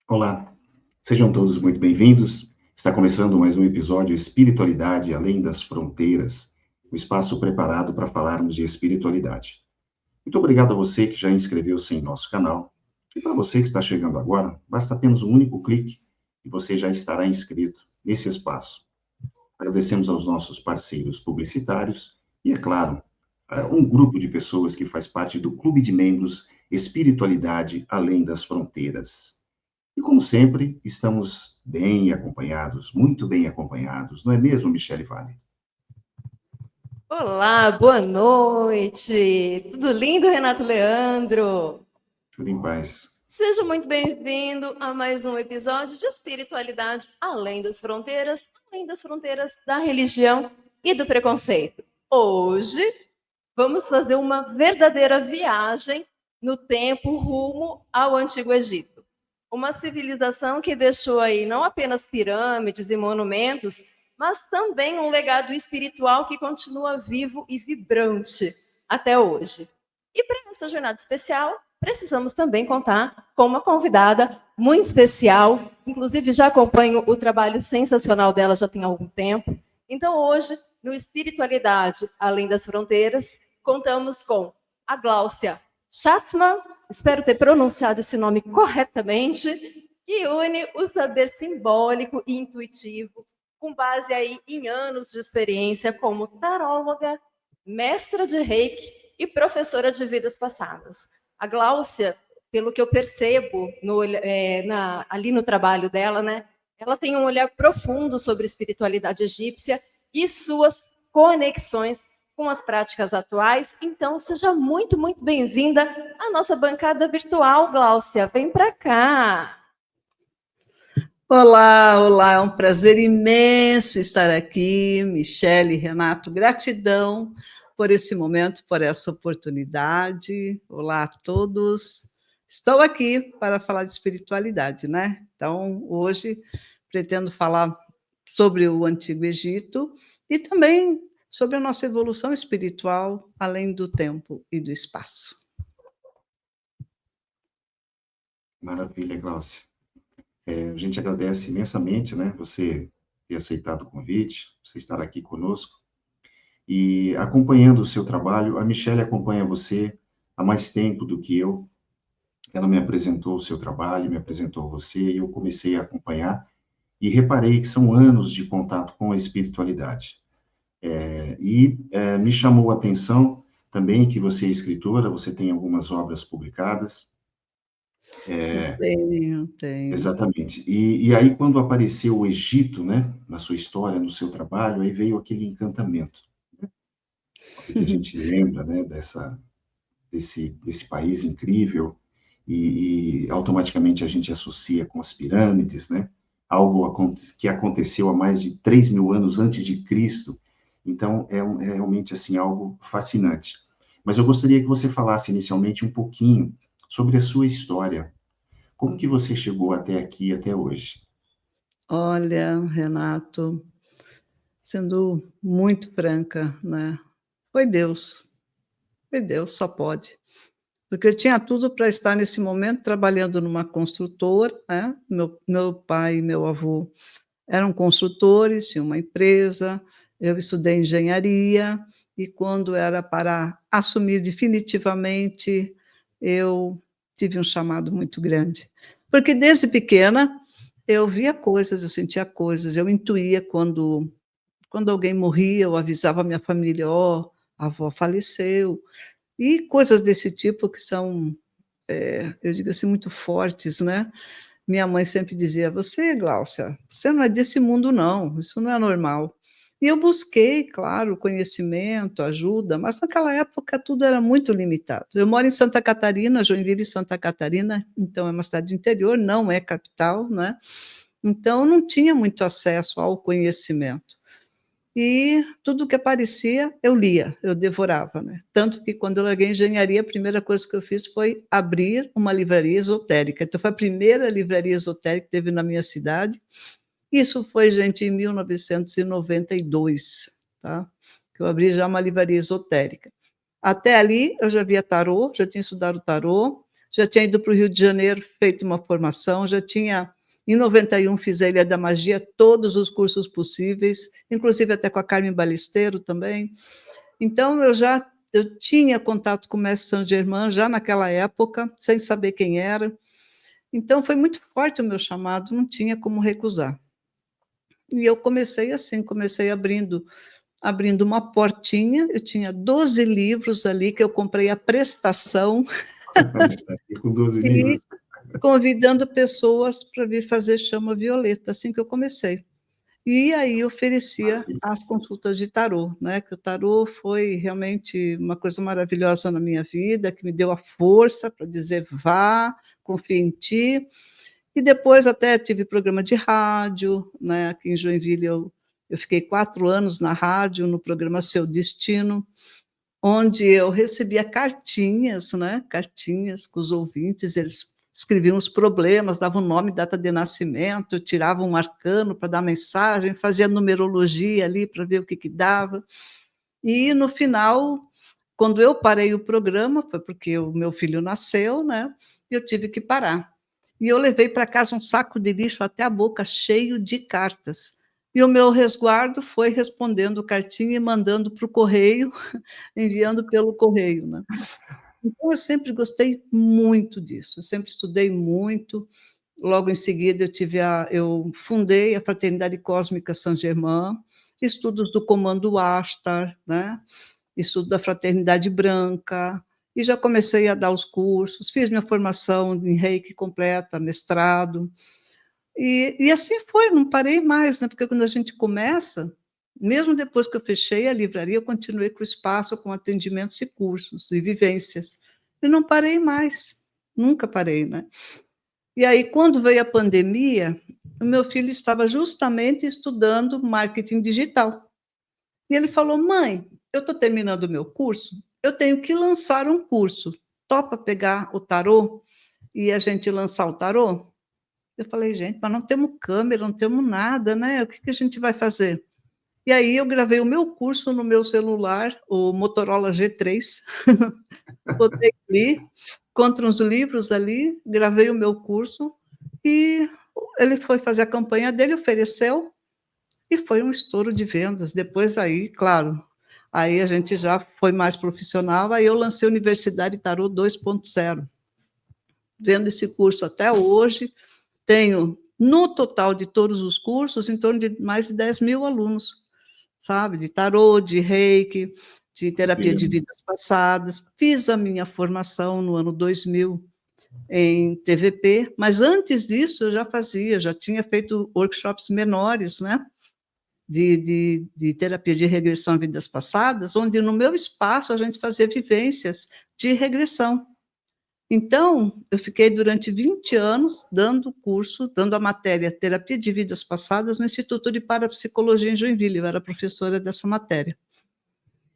Olá, sejam todos muito bem-vindos. Está começando mais um episódio Espiritualidade Além das Fronteiras, um espaço preparado para falarmos de espiritualidade. Muito obrigado a você que já inscreveu-se em nosso canal. E para você que está chegando agora, basta apenas um único clique e você já estará inscrito nesse espaço. Agradecemos aos nossos parceiros publicitários e, é claro, a um grupo de pessoas que faz parte do clube de membros Espiritualidade Além das Fronteiras. E, como sempre, estamos bem acompanhados, muito bem acompanhados, não é mesmo, Michele Vale? Olá, boa noite. Tudo lindo, Renato Leandro? Tudo em paz. Seja muito bem-vindo a mais um episódio de Espiritualidade além das fronteiras da religião e do preconceito. Hoje vamos fazer uma verdadeira viagem no tempo rumo ao Antigo Egito. Uma civilização que deixou aí não apenas pirâmides e monumentos, mas também um legado espiritual que continua vivo e vibrante até hoje. E para essa jornada especial, precisamos também contar com uma convidada muito especial, inclusive já acompanho o trabalho sensacional dela já tem algum tempo. Então hoje, no Espiritualidade Além das Fronteiras, contamos com a Gláucia Schatzman, espero ter pronunciado esse nome corretamente, que une o saber simbólico e intuitivo, com base aí em anos de experiência como taróloga, mestra de Reiki e professora de vidas passadas. A Gláucia, pelo que eu percebo ali no trabalho dela, né, ela tem um olhar profundo sobre a espiritualidade egípcia e suas conexões com as práticas atuais. Então, seja muito, muito bem-vinda à nossa bancada virtual, Gláucia. Vem para cá. Olá, olá, é um prazer imenso estar aqui, Michele, Renato, gratidão por esse momento, por essa oportunidade. Olá a todos. Estou aqui para falar de espiritualidade, né? Então, hoje pretendo falar sobre o Antigo Egito e também sobre a nossa evolução espiritual além do tempo e do espaço. Maravilha, Glaucia. A gente agradece imensamente, né, você ter aceitado o convite, você estar aqui conosco e acompanhando o seu trabalho. A Michele acompanha você há mais tempo do que eu. Ela me apresentou o seu trabalho, me apresentou você e eu comecei a acompanhar e reparei que são anos de contato com a espiritualidade. Me chamou a atenção também que você é escritora, você tem algumas obras publicadas. Tenho. Exatamente. E aí, quando apareceu o Egito, né, na sua história, no seu trabalho, aí veio aquele encantamento, né, porque a gente lembra, né, desse país incrível e automaticamente a gente associa com as pirâmides, né, que aconteceu há mais de 3.000 anos antes de Cristo. Então, é realmente assim algo fascinante. Mas eu gostaria que você falasse inicialmente um pouquinho sobre a sua história. Como que você chegou até aqui, até hoje? Olha, Renato, sendo muito franca, né? Foi Deus, só pode. Porque eu tinha tudo para estar nesse momento trabalhando numa construtora, né? Meu pai e meu avô eram construtores, tinham uma empresa, eu estudei engenharia, e quando era para assumir definitivamente, eu tive um chamado muito grande. Porque desde pequena eu via coisas, eu sentia coisas, eu intuía quando alguém morria, eu avisava a minha família, ó, a avó faleceu, e coisas desse tipo que são, eu digo assim, muito fortes, né? Minha mãe sempre dizia: Você, Gláucia, você não é desse mundo, não, isso não é normal. E eu busquei, claro, conhecimento, ajuda, mas naquela época tudo era muito limitado. Eu moro em Santa Catarina, Joinville, Santa Catarina, então é uma cidade de interior, não é capital, né? Então não tinha muito acesso ao conhecimento. E tudo que aparecia, eu lia, eu devorava, né? Tanto que quando eu larguei engenharia, a primeira coisa que eu fiz foi abrir uma livraria esotérica. Então, foi a primeira livraria esotérica que teve na minha cidade. Isso foi, gente, em 1992, tá? Que eu abri já uma livraria esotérica. Até ali, eu já via tarô, já tinha estudado tarô, já tinha ido para o Rio de Janeiro, feito uma formação, já tinha, em 91, fiz a Ilha da Magia, todos os cursos possíveis, inclusive até com a Carmen Balisteiro também. Então, eu tinha contato com o mestre Saint-Germain já naquela época, sem saber quem era. Então, foi muito forte o meu chamado, não tinha como recusar. E eu comecei assim, comecei abrindo uma portinha, eu tinha 12 livros ali, que eu comprei a prestação, Com 12 e livros. convidando pessoas para vir fazer chama violeta, assim que eu comecei. E aí oferecia as consultas de tarô, né? Que o tarô foi realmente uma coisa maravilhosa na minha vida, que me deu a força para dizer vá, confia em ti. E depois até tive programa de rádio, né? Aqui em Joinville eu fiquei 4 anos na rádio, no programa Seu Destino, onde eu recebia cartinhas, né? Cartinhas com os ouvintes, eles escreviam os problemas, davam nome, data de nascimento, tiravam um arcano para dar mensagem, fazia numerologia ali para ver o que dava. E no final, quando eu parei o programa, foi porque o meu filho nasceu, né? E eu tive que parar. E eu levei para casa um saco de lixo até a boca, cheio de cartas. E o meu resguardo foi respondendo cartinha e mandando para o correio, enviando pelo correio, né? Então, eu sempre gostei muito disso, eu sempre estudei muito. Logo em seguida, eu fundei a Fraternidade Cósmica Saint-Germain, estudos do Comando Ashtar, né? Estudo da Fraternidade Branca, e já comecei a dar os cursos, fiz minha formação em Reiki completa, mestrado, e assim foi, não parei mais, né? Porque quando a gente começa, mesmo depois que eu fechei a livraria, eu continuei com o espaço, com atendimentos e cursos e vivências. E não parei mais, nunca parei, né? E aí, quando veio a pandemia, o meu filho estava justamente estudando marketing digital. E ele falou: mãe, eu estou terminando o meu curso, eu tenho que lançar um curso. Topa pegar o tarô e a gente lançar o tarô? Eu falei: gente, mas não temos câmera, não temos nada, né? O que a gente vai fazer? E aí eu gravei o meu curso no meu celular, o Motorola G3, botei ali, contra uns livros ali, gravei o meu curso, e ele foi fazer a campanha dele, ofereceu, e foi um estouro de vendas. Depois aí, claro, aí a gente já foi mais profissional, aí eu lancei a Universidade Tarô 2.0. Vendo esse curso até hoje, tenho, no total de todos os cursos, em torno de mais de 10 mil alunos, sabe? De tarô, de reiki, de terapia de vidas passadas. Fiz a minha formação no ano 2000 em TVP, mas antes disso eu já tinha feito workshops menores, né? De terapia de regressão a vidas passadas, onde no meu espaço a gente fazia vivências de regressão. Então, eu fiquei durante 20 anos dando curso, dando a matéria Terapia de Vidas Passadas no Instituto de Parapsicologia em Joinville, eu era professora dessa matéria.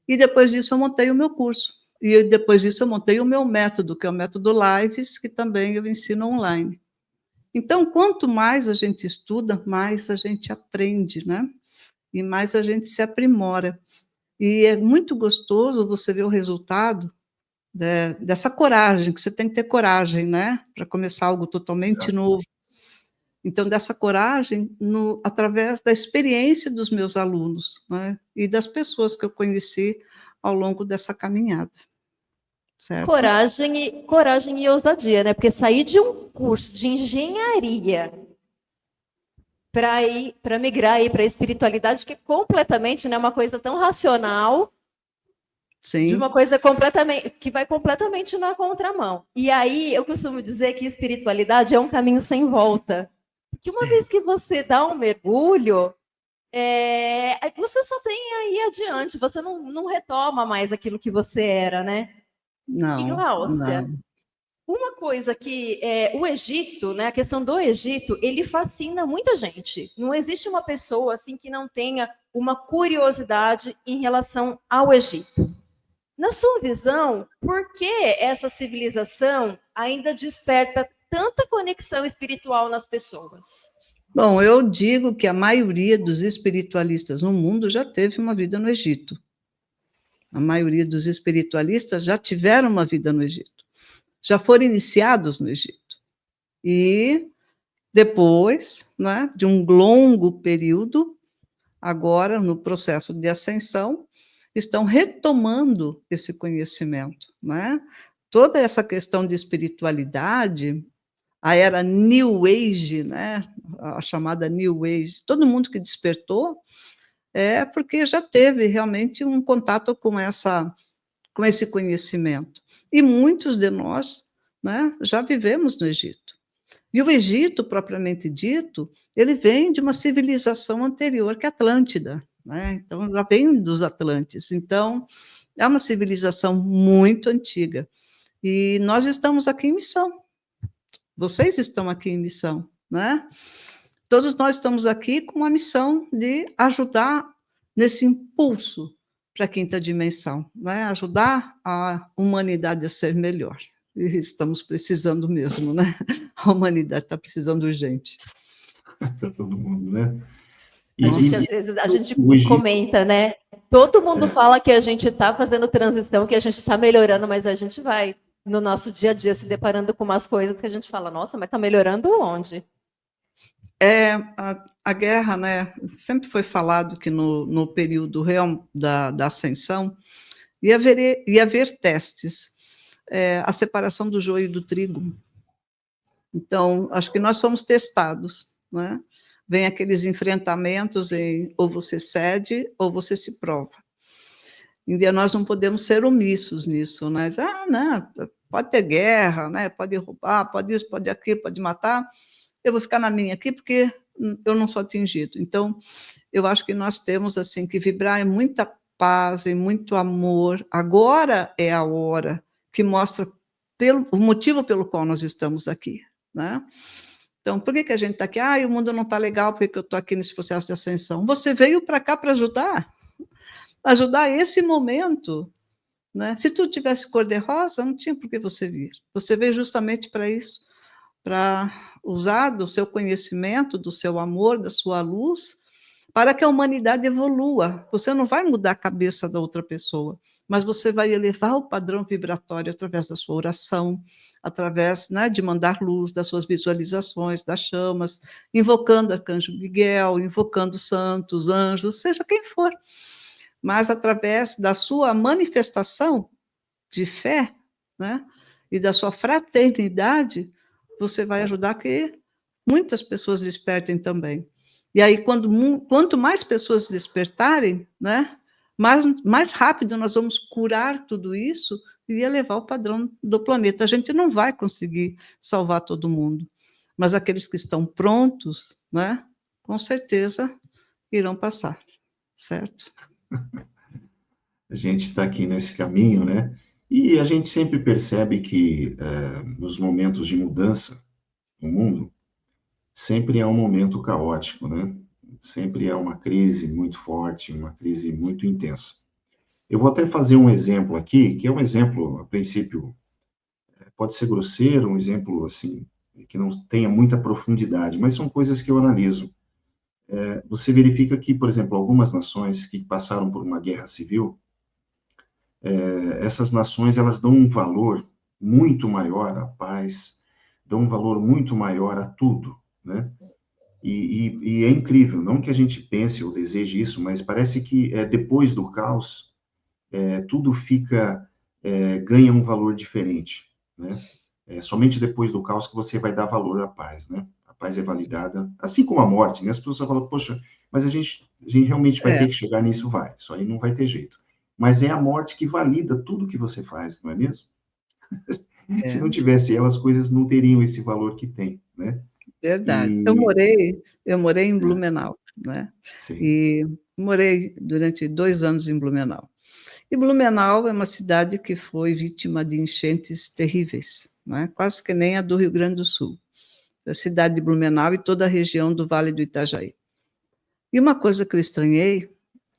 E depois disso eu montei o meu curso. E depois disso eu montei o meu método, que é o método Lives, que também eu ensino online. Então, quanto mais a gente estuda, mais a gente aprende, né? E mais a gente se aprimora. E é muito gostoso você ver o resultado dessa coragem, que você tem que ter coragem, né? Para começar algo totalmente novo. Então, dessa coragem, através da experiência dos meus alunos, né? E das pessoas que eu conheci ao longo dessa caminhada. Certo? Coragem e ousadia, né? Porque sair de um curso de engenharia para migrar aí para a espiritualidade, que é completamente, né, uma coisa tão racional, Sim. de uma coisa que vai completamente na contramão. E aí eu costumo dizer que espiritualidade é um caminho sem volta. Porque uma vez que você dá um mergulho, você só tem aí adiante, você não retoma mais aquilo que você era, né? Não. E Gláucia, não. Uma coisa que o Egito, né, a questão do Egito, ele fascina muita gente. Não existe uma pessoa assim que não tenha uma curiosidade em relação ao Egito. Na sua visão, por que essa civilização ainda desperta tanta conexão espiritual nas pessoas? Bom, eu digo que a maioria dos espiritualistas no mundo já teve uma vida no Egito. A maioria dos espiritualistas já tiveram uma vida no Egito. já foram iniciados no Egito. E depois, né, de um longo período, agora no processo de ascensão, estão retomando esse conhecimento, né? Toda essa questão de espiritualidade, a era New Age, né, a chamada New Age, todo mundo que despertou é porque já teve realmente um contato com esse conhecimento. E muitos de nós, né, já vivemos no Egito. E o Egito, propriamente dito, ele vem de uma civilização anterior, que é a Atlântida, né? Então, já vem dos Atlantes. Então, é uma civilização muito antiga. E nós estamos aqui em missão. Vocês estão aqui em missão, né? Todos nós estamos aqui com uma missão de ajudar nesse impulso para a quinta dimensão, né? Ajudar a humanidade a ser melhor. E estamos precisando mesmo, né? A humanidade está precisando urgente. Para todo mundo, né? A gente, às vezes, a gente Egito, comenta, né? Todo mundo fala que a gente está fazendo transição, que a gente está melhorando, mas a gente vai, no nosso dia a dia, se deparando com umas coisas que a gente fala, nossa, mas está melhorando onde? A guerra, né? Sempre foi falado que no período real da ascensão ia haver testes. A separação do joio e do trigo. Então, acho que nós somos testados, né? Vem aqueles enfrentamentos em ou você cede ou você se prova. E nós não podemos ser omissos nisso, né? Não, pode ter guerra, né? Pode roubar, pode isso, pode aquilo, pode matar. Eu vou ficar na minha aqui porque eu não sou atingido. Então, eu acho que nós temos assim que vibrar em muita paz, em muito amor. Agora é a hora que mostra o motivo pelo qual nós estamos aqui, né? Então, por que a gente está aqui? O mundo não está legal, por que eu estou aqui nesse processo de ascensão? Você veio para cá para ajudar esse momento, né? Se tu tivesse cor-de-rosa, não tinha por que você vir. Você veio justamente para isso, para usar do seu conhecimento, do seu amor, da sua luz, para que a humanidade evolua. Você não vai mudar a cabeça da outra pessoa, mas você vai elevar o padrão vibratório através da sua oração, através, né, de mandar luz, das suas visualizações, das chamas, invocando Arcanjo Miguel, invocando santos, anjos, seja quem for. Mas através da sua manifestação de fé, né, e da sua fraternidade, você vai ajudar que muitas pessoas despertem também. E aí, quanto mais pessoas despertarem, né, mais rápido nós vamos curar tudo isso e elevar o padrão do planeta. A gente não vai conseguir salvar todo mundo, mas aqueles que estão prontos, né, com certeza irão passar, certo? A gente está aqui nesse caminho, né? E a gente sempre percebe que nos momentos de mudança no mundo, sempre é um momento caótico, né? Sempre é uma crise muito forte, uma crise muito intensa. Eu vou até fazer um exemplo aqui, que é um exemplo, a princípio, pode ser grosseiro, um exemplo, assim, que não tenha muita profundidade, mas são coisas que eu analiso. Você verifica que, por exemplo, algumas nações que passaram por uma guerra civil, essas nações, elas dão um valor muito maior à paz, dão um valor muito maior a tudo, né? E é incrível, não que a gente pense ou deseje isso, mas parece que depois do caos, tudo ganha um valor diferente, né? Somente depois do caos que você vai dar valor à paz, né? A paz é validada, assim como a morte, né? As pessoas falam, poxa, mas a gente realmente vai ter que chegar nisso, vai, isso aí não vai ter jeito. Mas é a morte que valida tudo que você faz, não é mesmo? Se não tivesse ela, as coisas não teriam esse valor que tem, né? Verdade. E... Eu morei em Blumenau, né? Sim. E morei durante 2 anos em Blumenau. E Blumenau é uma cidade que foi vítima de enchentes terríveis, né? Quase que nem a do Rio Grande do Sul. A cidade de Blumenau e toda a região do Vale do Itajaí. E uma coisa que eu estranhei,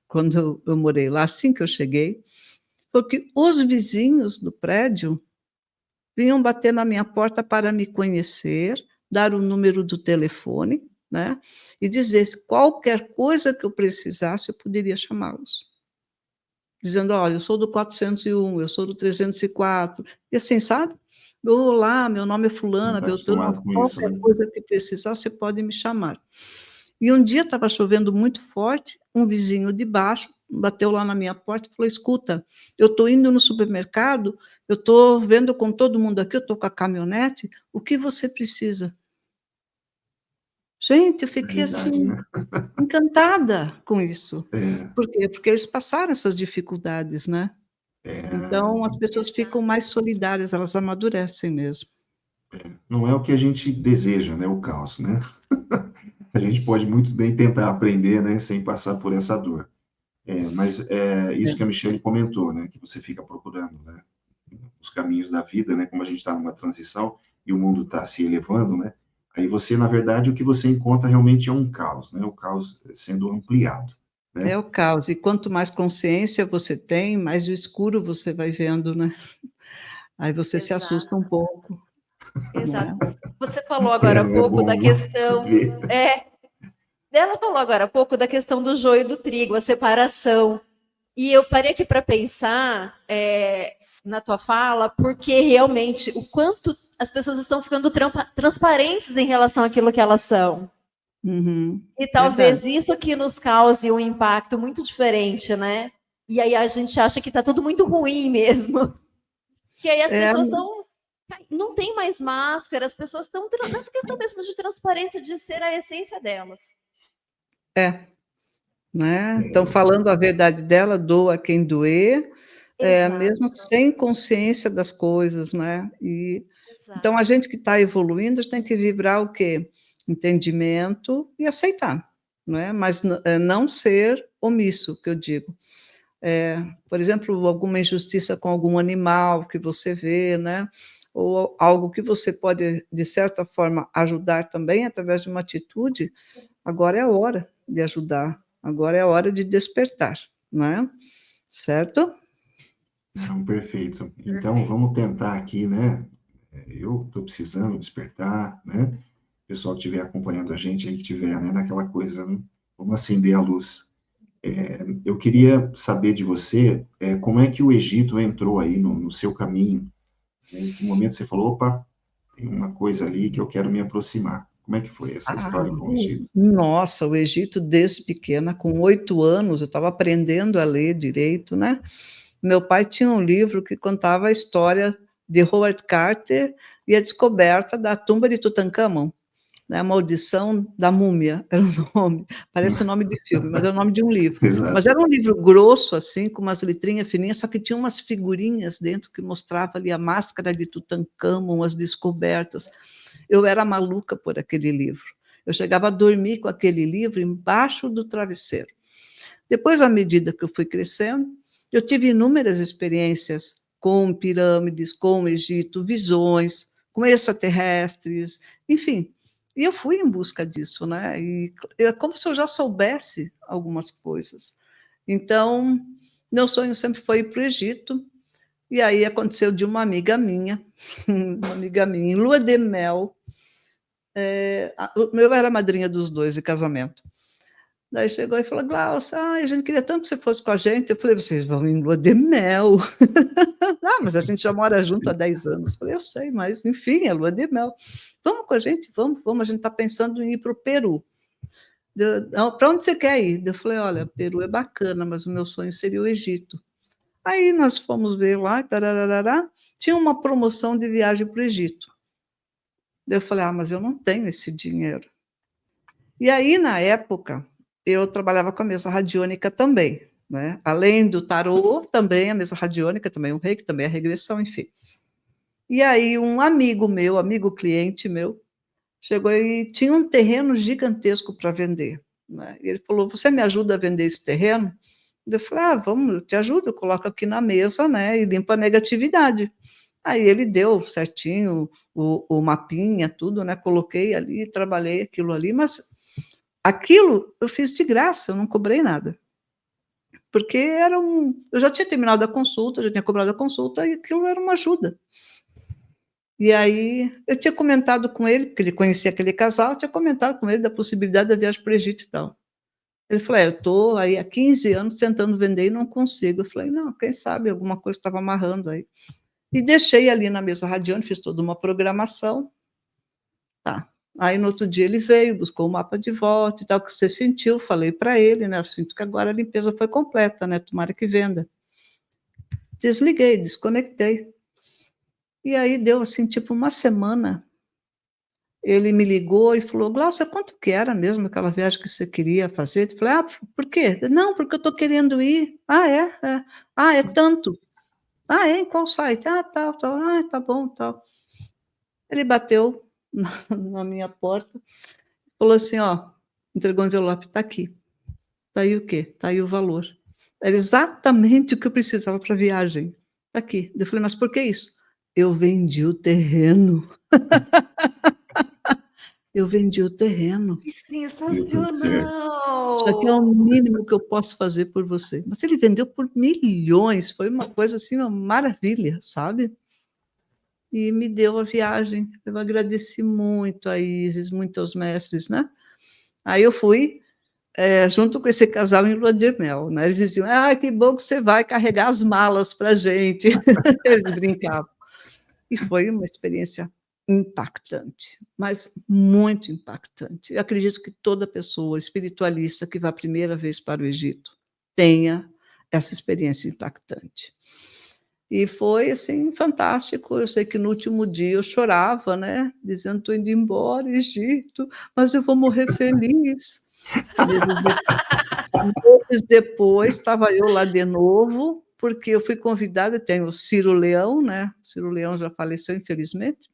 quando eu morei lá, assim que eu cheguei, foi que os vizinhos do prédio vinham bater na minha porta para me conhecer, dar o número do telefone, né? E dizer qualquer coisa que eu precisasse, eu poderia chamá-los. Dizendo, olha, eu sou do 401, eu sou do 304, e assim, sabe? Olá, meu nome é Não fulana, está Beltrano, acostumado com isso, qualquer né? coisa que precisar, você pode me chamar. E um dia estava chovendo muito forte, um vizinho de baixo bateu lá na minha porta e falou: escuta, eu estou indo no supermercado, eu estou vendo com todo mundo aqui, eu estou com a caminhonete, o que você precisa? Gente, eu É fiquei verdade, assim, né? encantada com isso. É, Por quê? Porque eles passaram essas dificuldades, né? Então, as pessoas ficam mais solidárias, elas amadurecem mesmo. não é o que a gente deseja, né? O caos, né? A gente pode muito bem tentar aprender, né? Sem passar por essa dor. Mas é isso que a Michelle comentou, né? Que você fica procurando, né? Os caminhos da vida, né? Como a gente está numa transição e o mundo está se elevando, né? Aí você, na verdade, o que você encontra realmente é um caos, né? O caos sendo ampliado, É né? o caos. E quanto mais consciência você tem, mais o escuro você vai vendo, né? Aí você se assusta um Exato, pouco, exato. né? Você falou agora há Não é pouco da bom, viu? questão. Ver. Ela falou agora há pouco da questão do joio e do trigo, a separação. E eu parei aqui para pensar na tua fala, porque realmente o quanto as pessoas estão ficando transparentes em relação àquilo que elas são. Uhum, E verdade. talvez isso que nos cause um impacto muito diferente, né? E aí a gente acha que está tudo muito ruim mesmo. Que aí as É, pessoas estão. Não tem mais máscara, as pessoas estão nessa questão mesmo de transparência, de ser a essência delas. é, né? Estão É, falando a verdade dela, doa quem doer, Exato, mesmo sem consciência das coisas, né? E exato. então a gente que está evoluindo tem que vibrar o quê? Entendimento e aceitar, né? Mas não ser omisso, que eu digo. Por exemplo, alguma injustiça com algum animal que você vê, né? Ou algo que você pode, de certa forma, ajudar também através de uma atitude, agora é a hora de ajudar, agora é a hora de despertar, né? Certo? não, perfeito. Então, Perfeito. vamos tentar aqui, né? Eu estou precisando despertar, né? O pessoal que estiver acompanhando a gente aí, que estiver, né, naquela coisa, né? Vamos acender a luz. Eu queria saber de você, como é que o Egito entrou aí no seu caminho, né? Em que momento você falou, opa, tem uma coisa ali que eu quero me aproximar. Como é que foi essa Ah, história com o Egito? nossa, o Egito, desde pequena, com 8 anos, eu estava aprendendo a ler direito, né? Meu pai tinha um livro que contava a história de Howard Carter e a descoberta da tumba de Tutancâmon, né? A Maldição da Múmia, era o nome. Parece o nome de filme, mas é o nome de um livro. Mas Exato. era um livro grosso, assim, com umas letrinhas fininhas, só que tinha umas figurinhas dentro que mostrava ali a máscara de Tutancâmon, as descobertas. Eu era maluca por aquele livro. Eu chegava a dormir com aquele livro embaixo do travesseiro. Depois, à medida que eu fui crescendo, eu tive inúmeras experiências com pirâmides, com o Egito, visões, com extraterrestres, enfim. E eu fui em busca disso, né? E é como se eu já soubesse algumas coisas. Então, meu sonho sempre foi ir para o Egito. E aí aconteceu de uma amiga minha, uma amiga minha, em lua de mel, eu era madrinha dos dois de casamento. Daí chegou e falou: Glaucia, a gente queria tanto que você fosse com a gente. Eu falei: vocês vão em lua de mel. Ah, mas a gente já mora junto há 10 anos. Eu falei: eu sei, mas enfim, é lua de mel. Vamos com a gente, vamos, vamos. A gente está pensando em ir para o Peru. Para onde você quer ir? Eu falei: olha, Peru é bacana, mas o meu sonho seria o Egito. Aí nós fomos ver lá, tararará, tinha uma promoção de viagem para o Egito. Eu falei: ah, mas eu não tenho esse dinheiro. E aí, na época, eu trabalhava com a mesa radiônica também, né? Além do tarô, também a mesa radiônica, também o reiki, também a regressão, enfim. E aí, um amigo meu, amigo cliente meu, chegou e tinha um terreno gigantesco para vender, né? E ele falou: você me ajuda a vender esse terreno? Eu falei: ah, vamos, eu te ajudo, eu coloco aqui na mesa, né? E limpa a negatividade. Aí ele deu certinho o mapinha, tudo, né? Coloquei ali, trabalhei aquilo ali, mas aquilo eu fiz de graça, eu não cobrei nada. Porque eu já tinha terminado a consulta, já tinha cobrado a consulta, e aquilo era uma ajuda. E aí eu tinha comentado com ele, porque ele conhecia aquele casal, eu tinha comentado com ele da possibilidade da viagem para o Egito e tal. Ele falou: eu estou aí há 15 anos tentando vender e não consigo. Eu falei: não, quem sabe alguma coisa estava amarrando aí. E deixei ali na mesa radiônica, fiz toda uma programação. Tá. Aí no outro dia ele veio, buscou o mapa de volta e tal, o que você sentiu, falei para ele, né? Eu sinto que agora a limpeza foi completa, né? Tomara que venda. Desliguei, desconectei. E aí deu assim, tipo, uma semana. Ele me ligou e falou: Glaucia, quanto que era mesmo aquela viagem que você queria fazer? Eu falei: ah, por quê? Não, porque eu estou querendo ir. Ah, é? É. Ah, é tanto. Ah, é? Em qual site? Ah, tal, tal. Ah, tá bom, tal. Ele bateu na minha porta, falou assim: ó, entregou o envelope, está aqui. Está aí o quê? Está aí o valor. Era exatamente o que eu precisava para a viagem. Está aqui. Eu falei: mas por que isso? Eu vendi o terreno. Eu vendi o terreno. Que Deu tudo certo. Isso aqui é o sensacional! mínimo que eu posso fazer por você. Mas ele vendeu por milhões, foi uma coisa assim, uma maravilha, sabe? E me deu a viagem. Eu agradeci muito a Isis, muito aos mestres, né? Aí eu fui junto com esse casal em lua de mel, né? Eles diziam: ah, que bom que você vai carregar as malas para a gente. Eles brincavam. E foi uma experiência impactante, mas muito impactante. Eu acredito que toda pessoa espiritualista que vá a primeira vez para o Egito tenha essa experiência impactante. E foi, assim, fantástico. Eu sei que no último dia eu chorava, né, dizendo: "Estou indo embora, Egito, mas eu vou morrer feliz". Meses de Meses depois, estava eu lá de novo, porque eu fui convidada, tem o Ciro Leão, né, o Ciro Leão já faleceu, infelizmente.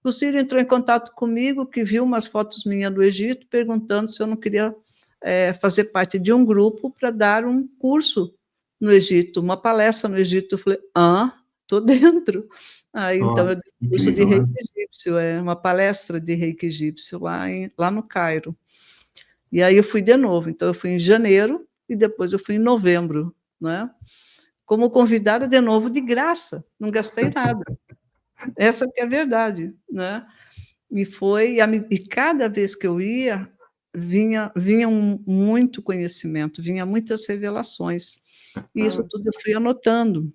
O Ciro entrou em contato comigo, que viu umas fotos minhas do Egito, perguntando se eu não queria, fazer parte de um grupo para dar um curso no Egito, uma palestra no Egito. Eu falei: "Hã? Estou dentro". Aí, então, eu Nossa, dei um curso de incrível, reiki né? egípcio, uma palestra de reiki egípcio lá no Cairo. E aí eu fui de novo, então eu fui em janeiro e depois eu fui em novembro, né, como convidada de novo de graça, não gastei nada. Essa que é a verdade, né. E foi e cada vez que eu ia, vinha muito conhecimento, vinha muitas revelações. E isso Ah, tudo eu fui anotando,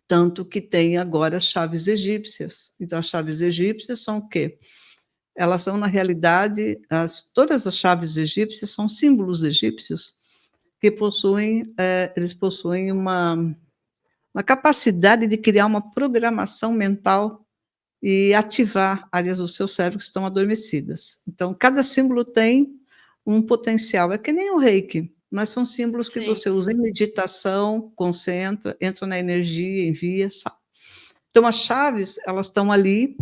tanto que tem agora as chaves egípcias. Então as chaves egípcias são o quê? Elas são, na realidade, todas as chaves egípcias são símbolos egípcios que possuem, eles possuem uma capacidade de criar uma programação mental e ativar áreas do seu cérebro que estão adormecidas. Então, cada símbolo tem um potencial, é que nem o reiki, mas são símbolos que Sim. você usa em meditação, concentra, entra na energia, envia, sabe? Então, as chaves, elas estão ali,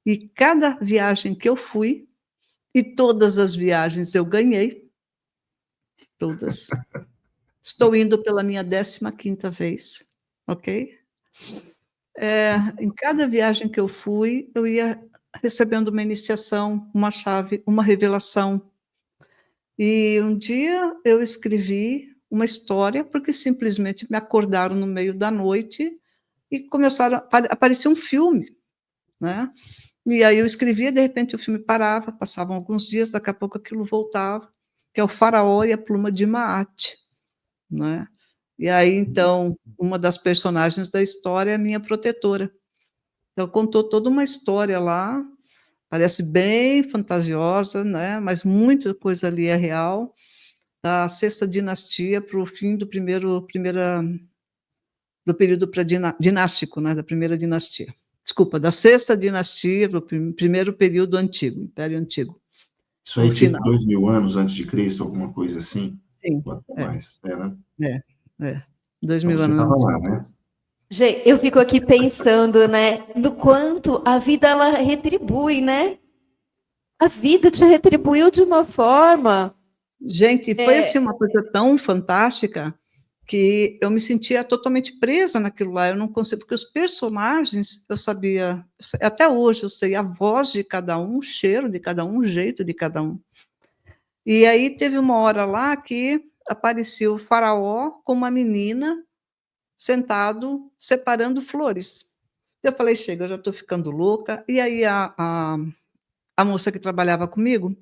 e cada viagem que eu fui, e todas as viagens eu ganhei, todas. Estou indo pela minha 15ª vez, ok? Em cada viagem que eu fui, eu ia recebendo uma iniciação, uma chave, uma revelação. E um dia eu escrevi uma história, porque simplesmente me acordaram no meio da noite e começaram a aparecer um filme, né? E aí eu escrevia, de repente o filme parava, passavam alguns dias, daqui a pouco aquilo voltava, que é o Faraó e a Pluma de Maat, né. E aí, então, uma das personagens da história é a minha protetora. Então contou toda uma história lá, parece bem fantasiosa, né, mas muita coisa ali é real, da sexta dinastia para o fim do período dinástico, né, da primeira dinastia. Desculpa, da sexta dinastia para o primeiro período antigo, Império Antigo, isso para o aí, tipo, final. 2000 anos antes de Cristo, alguma coisa assim? Sim, Ou até é, mais, é, né? é, é. Então 2000 você anos estava antes lá, de né? Cristo. Gente, eu fico aqui pensando, né, no quanto a vida ela retribui, né? A vida te retribuiu de uma forma. Gente, foi É, assim uma coisa tão fantástica que eu me sentia totalmente presa naquilo lá, eu não consigo, porque os personagens eu sabia, até hoje eu sei a voz de cada um, o cheiro de cada um, o jeito de cada um. E aí teve uma hora lá que apareceu o faraó com uma menina sentado separando flores. Eu falei: "Chega, eu já estou ficando louca". E aí a moça que trabalhava comigo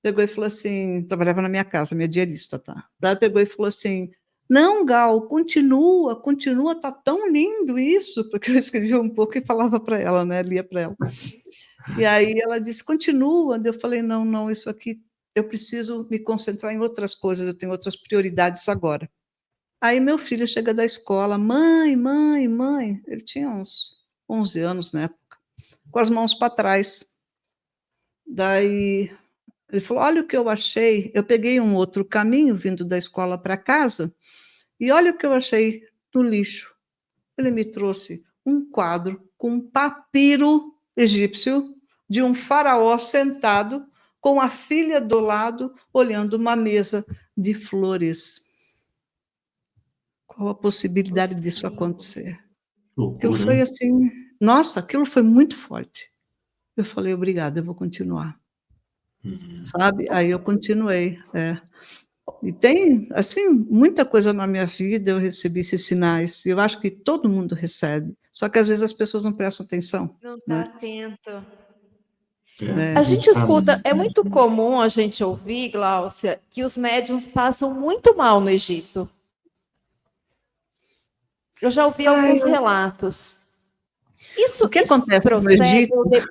pegou e falou assim, trabalhava na minha casa, minha diarista, tá. Ela pegou e falou assim: Não, Gal, continua, continua, tá tão lindo isso, porque eu escrevia um pouco e falava para ela, né, lia para ela. E aí ela disse, continua. Eu falei, não, não, isso aqui, eu preciso me concentrar em outras coisas, eu tenho outras prioridades agora. Aí meu filho chega da escola, mãe, mãe, mãe, ele tinha uns 11 anos na época, com as mãos para trás. Daí ele falou, olha o que eu achei, eu peguei um outro caminho vindo da escola para casa, e olha o que eu achei no lixo. Ele me trouxe um quadro com um papiro egípcio de um faraó sentado com a filha do lado, olhando uma mesa de flores. Qual a possibilidade disso acontecer? Aquilo Loucura, foi hein? assim, nossa, aquilo foi muito forte. Eu falei, obrigada, eu vou continuar, Uhum. sabe? Aí eu continuei. E tem, assim, muita coisa na minha vida, eu recebi esses sinais, e eu acho que todo mundo recebe, só que às vezes as pessoas não prestam atenção, Não está né? atento. A A É, gente gente está. escuta, é muito comum a gente ouvir, Gláucia, que os médiuns passam muito mal no Egito. Eu já ouvi ai, alguns relatos. o Isso, que isso acontece no procede Egito, ou depende?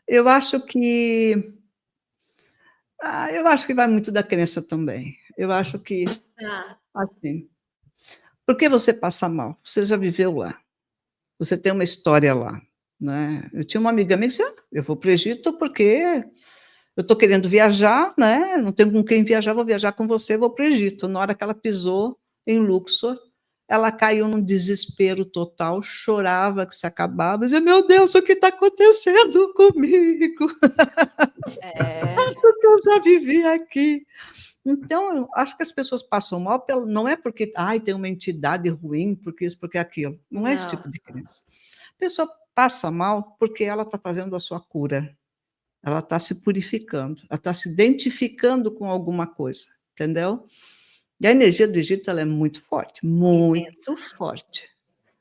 eu acho que, eu acho que vai muito da crença também, eu acho que, Ah, assim, por que você passa mal? Você já viveu lá, você tem uma história lá, né? Eu tinha uma amiga minha que disse, eu vou para o Egito porque eu estou querendo viajar, né? Não tenho com quem viajar, vou viajar com você, vou para o Egito. Na hora que ela pisou em Luxor, ela caiu num desespero total, chorava que se acabava, dizia, meu Deus, o que está acontecendo comigo? é, Porque eu já vivi aqui. Então, eu acho que as pessoas passam mal, não é porque tem uma entidade ruim, porque isso, porque aquilo. Não é esse não. tipo de crença. A pessoa passa mal porque ela está fazendo a sua cura. Ela está se purificando, ela está se identificando com alguma coisa, entendeu? E a energia do Egito ela é muito forte, muito Intensa. forte.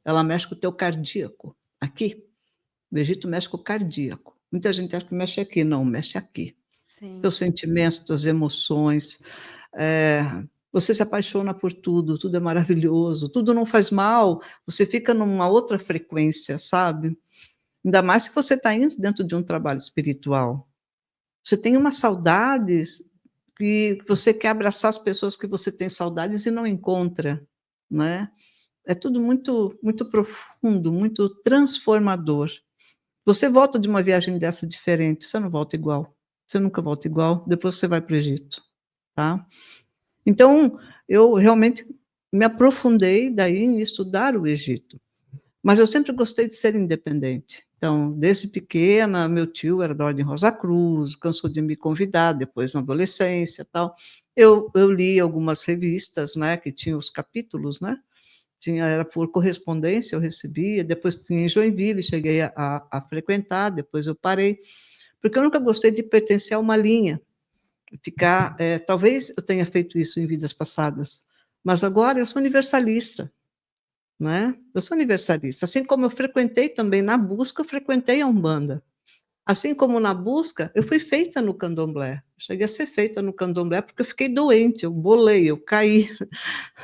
Ela mexe com o teu cardíaco. Aqui, o Egito mexe com o cardíaco. Muita gente acha que mexe aqui, não, mexe aqui. Sim. Teus sentimentos, tuas emoções. é, Você se apaixona por tudo, tudo é maravilhoso, tudo não faz mal, você fica numa outra frequência, sabe? Ainda mais se você está indo dentro de um trabalho espiritual. Você tem umas saudades que você quer abraçar as pessoas que você tem saudades e não encontra, né? É tudo muito muito profundo, muito transformador. Você volta de uma viagem dessa diferente, você não volta igual. Você nunca volta igual, depois você vai para o Egito, tá? Então, eu realmente me aprofundei daí em estudar o Egito. Mas eu sempre gostei de ser independente. Então, desde pequena, meu tio era da Ordem Rosa Cruz, cansou de me convidar, depois na adolescência, tal. Eu li algumas revistas, né, que tinham os capítulos, né? Era por correspondência, eu recebia. Depois tinha em Joinville, cheguei a frequentar. Depois eu parei, porque eu nunca gostei de pertencer a uma linha. Ficar, talvez eu tenha feito isso em vidas passadas, mas agora eu sou universalista, né? Eu sou universalista. Assim como eu frequentei também na busca, eu frequentei a Umbanda. Assim como na busca, eu fui feita no candomblé. Cheguei a ser feita no candomblé porque eu fiquei doente, eu bolei, eu caí,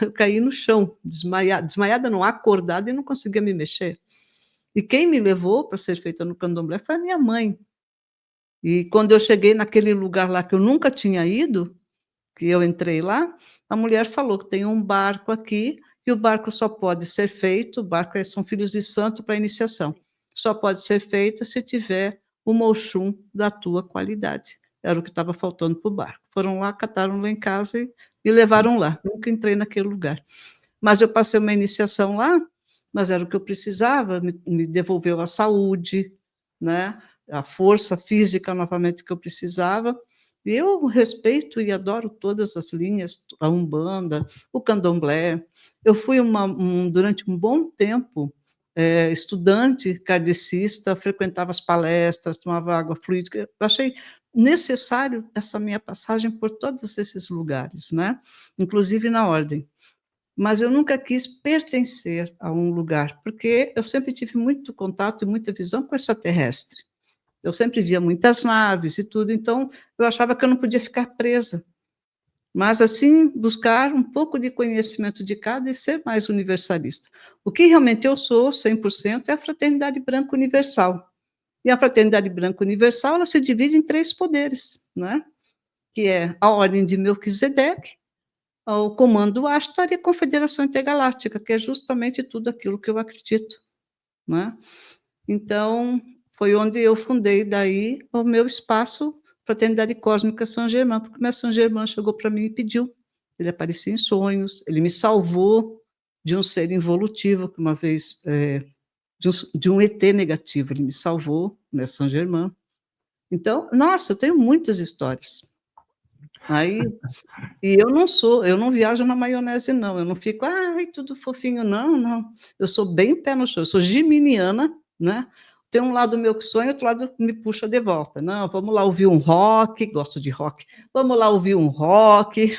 eu caí no chão, desmaiada, desmaiada não, acordada e não conseguia me mexer. E quem me levou para ser feita no candomblé foi a minha mãe. E quando eu cheguei naquele lugar lá que eu nunca tinha ido, que eu entrei lá, a mulher falou que tem um barco aqui e o barco só pode ser feito, o barco são filhos de santo para iniciação, só pode ser feito se tiver o Oxum da tua qualidade. Era o que estava faltando para o barco. Foram lá, cataram lá em casa e levaram lá. Nunca entrei naquele lugar. Mas eu passei uma iniciação lá, mas era o que eu precisava, me devolveu a saúde, né? A força física novamente que eu precisava. E eu respeito e adoro todas as linhas, a Umbanda, o Candomblé. Eu fui durante um bom tempo estudante kardecista, frequentava as palestras, tomava água fluídica. Eu achei necessário essa minha passagem por todos esses lugares, né? Inclusive na ordem. Mas eu nunca quis pertencer a um lugar, porque eu sempre tive muito contato e muita visão com extraterrestre. Eu sempre via muitas naves e tudo, então eu achava que eu não podia ficar presa. Mas, assim, buscar um pouco de conhecimento de cada e ser mais universalista. O que realmente eu sou, 100%, é a fraternidade branca universal. E a fraternidade branca universal, ela se divide em 3 poderes, né? Que é a ordem de Melquisedeque, o comando Ashtar e a confederação intergaláctica, que é justamente tudo aquilo que eu acredito, né? Então, foi onde eu fundei daí o meu espaço Fraternidade Cósmica São Germain, porque o São Germain chegou para mim e pediu. Ele aparecia em sonhos, ele me salvou de um ser involutivo, que uma vez, de um ET negativo, ele me salvou, São Germain. Então, nossa, eu tenho muitas histórias. Aí, e eu não viajo na maionese, não, eu não fico, ai, tudo fofinho, não, não. Eu sou bem pé no chão, eu sou geminiana, né? Tem um lado meu que sonha, outro lado me puxa de volta. Não, vamos lá ouvir um rock, gosto de rock, vamos lá ouvir um rock,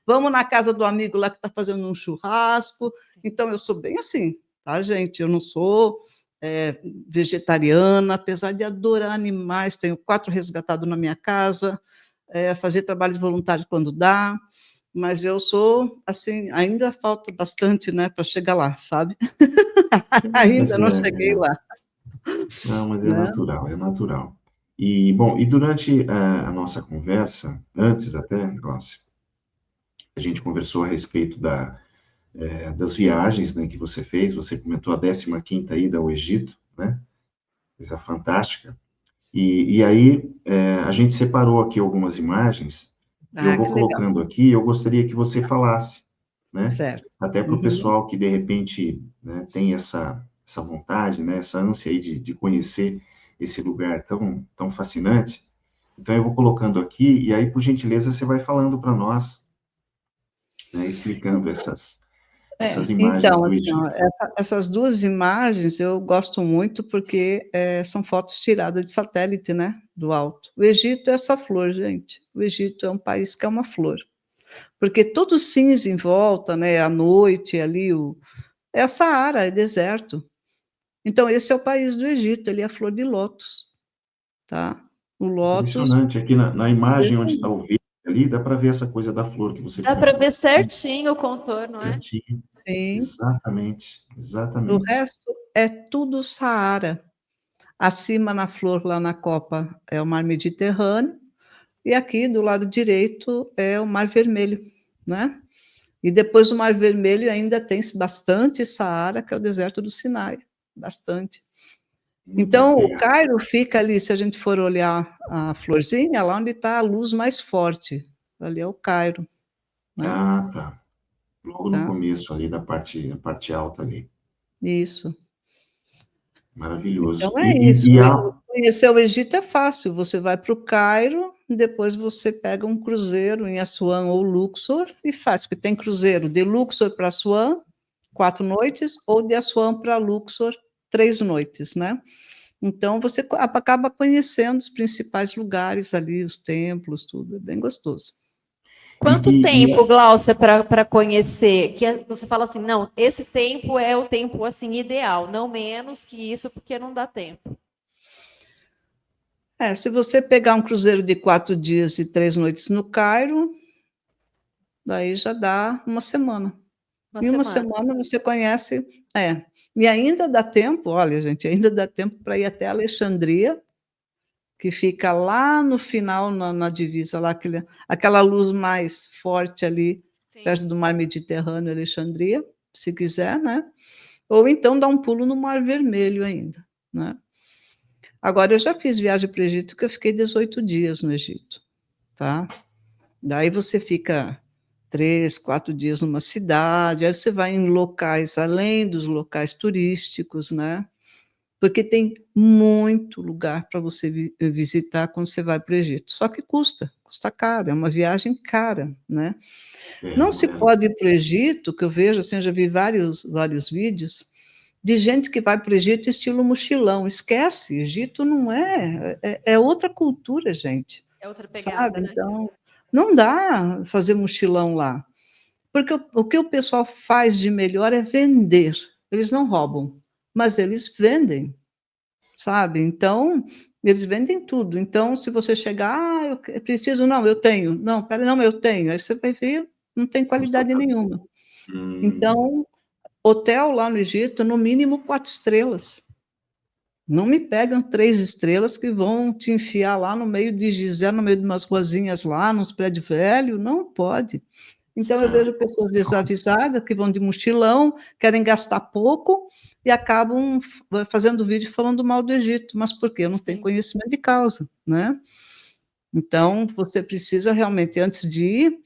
vamos na casa do amigo lá que está fazendo um churrasco. Então, eu sou bem assim, tá, gente? Eu não sou vegetariana, apesar de adorar animais, tenho 4 resgatados na minha casa, fazer trabalhos voluntários quando dá, mas eu sou, assim, ainda falta bastante, né, para chegar lá, sabe? Mas Ainda não cheguei lá. não, mas é Né? natural, é natural. E, bom, e durante a nossa conversa, antes até, Glaucia, a gente conversou a respeito das viagens, né, que você comentou a 15ª ida ao Egito, né, coisa fantástica, e aí a gente separou aqui algumas imagens, e eu Ah, vou que legal. colocando aqui, eu gostaria que você falasse, né, Certo. até para o Uhum. pessoal que, de repente, né, tem essa vontade, né, essa ânsia aí de conhecer esse lugar tão fascinante. Então, eu vou colocando aqui, e aí, por gentileza, você vai falando para nós, né, explicando essas imagens Então, do assim, ó, Egito. essas 2 imagens eu gosto muito porque são fotos tiradas de satélite, né, do alto. O Egito é essa flor, gente. O Egito é um país que é uma flor. Porque todo cinza em volta, né, à noite ali, é o Saara, é deserto. Então, esse é o país do Egito, ele é a flor de lótus, tá? O lótus, Impressionante. Aqui na imagem onde está o verde ali, dá para ver essa coisa da flor que você Dá para comentou. ver certinho o contorno, é? Certinho. sim. Exatamente, O exatamente. resto é tudo Saara. Acima na flor, lá na copa, é o mar Mediterrâneo, e aqui do lado direito é o Mar Vermelho, né? E depois do Mar Vermelho ainda tem bastante Saara, que é o deserto do Sinai, bastante. Muita Então, o terra. Cairo fica ali, se a gente for olhar a florzinha, lá onde está a luz mais forte, ali é o Cairo, né? Ah, tá. Logo no Tá? começo ali da parte alta ali. Isso. Maravilhoso. Então é isso. E há... Conhecer o Egito é fácil. Você vai para o Cairo, depois você pega um cruzeiro em Assuã ou Luxor e faz, porque tem cruzeiro de Luxor para Assuã, 4 noites, ou de Assuã para Luxor, 3 noites, né? Então você acaba conhecendo os principais lugares ali, os templos, tudo, é bem gostoso. E, Quanto e, e tempo, Glaucia, para conhecer? Que você fala assim, não, esse tempo é o tempo assim ideal, não menos que isso, porque não dá tempo. Se você pegar um cruzeiro de 4 dias e 3 noites no Cairo, daí já dá uma semana. Uma Em uma semana. semana você conhece. E ainda dá tempo, olha, gente, ainda dá tempo para ir até Alexandria, que fica lá no final, na divisa, lá, aquela luz mais forte ali, Sim. perto do mar Mediterrâneo, Alexandria, se quiser, né? Ou então dá um pulo no Mar Vermelho ainda, né? Agora, eu já fiz viagem para o Egito, que eu fiquei 18 dias no Egito, tá? Daí você fica 3, 4 dias numa cidade, aí você vai em locais além dos locais turísticos, né? Porque tem muito lugar para você visitar quando você vai para o Egito. Só que custa caro, é uma viagem cara, né? Não se pode ir para o Egito, que eu vejo, assim, eu já vi vários vídeos de gente que vai para o Egito estilo mochilão. Esquece, Egito não é outra cultura, gente, É outra pegada, sabe? né? Então, não dá fazer mochilão lá. Porque o que o pessoal faz de melhor é vender. Eles não roubam, mas eles vendem. sabe? Então, eles vendem tudo. Então, se você chegar, eu preciso, não, eu tenho. Não, pera, não, eu tenho. Aí você vai ver, não tem Não está qualidade nenhuma. Hum, Então, hotel lá no Egito, no mínimo 4 estrelas. Não me pegam 3 estrelas que vão te enfiar lá no meio de Gizé, no meio de umas ruazinhas lá, nos prédios velhos. Não pode. Então, eu vejo certo. pessoas desavisadas que vão de mochilão, querem gastar pouco e acabam fazendo vídeo falando mal do Egito. Mas por quê? Não tem Sim. conhecimento de causa, né? Então, você precisa realmente, antes de ir,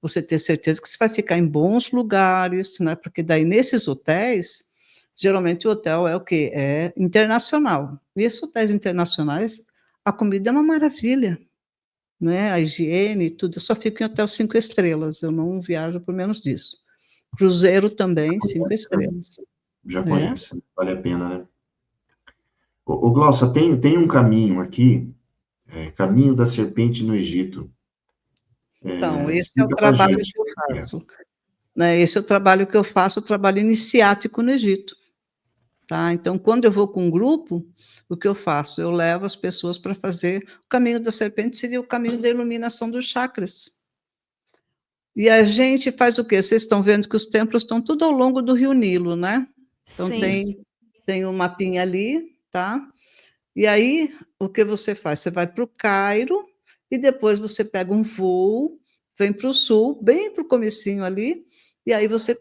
você ter certeza que você vai ficar em bons lugares, né? Porque daí, nesses hotéis, geralmente o hotel é o quê? É internacional. E esses hotéis internacionais, a comida é uma maravilha, né? A higiene, tudo. Eu só fico em hotel 5 estrelas, eu não viajo por menos disso. Cruzeiro também, 5 estrelas. Já É. conhece, vale a pena, né? Ô, Glaucia, tem um caminho aqui, Caminho da Serpente no Egito. Então, esse é o Explica pra trabalho gente que eu o que é. faço, né? Esse é o trabalho que eu faço, o trabalho iniciático no Egito. Tá? Então, quando eu vou com um grupo, o que eu faço? Eu levo as pessoas para fazer o caminho da serpente, seria o caminho da iluminação dos chakras. E a gente faz o quê? Vocês estão vendo que os templos estão tudo ao longo do Rio Nilo, né? Então, Sim. tem um mapinha ali, tá? E aí, o que você faz? Você vai para o Cairo e depois você pega um voo, vem para o sul, bem para o comecinho ali, e aí você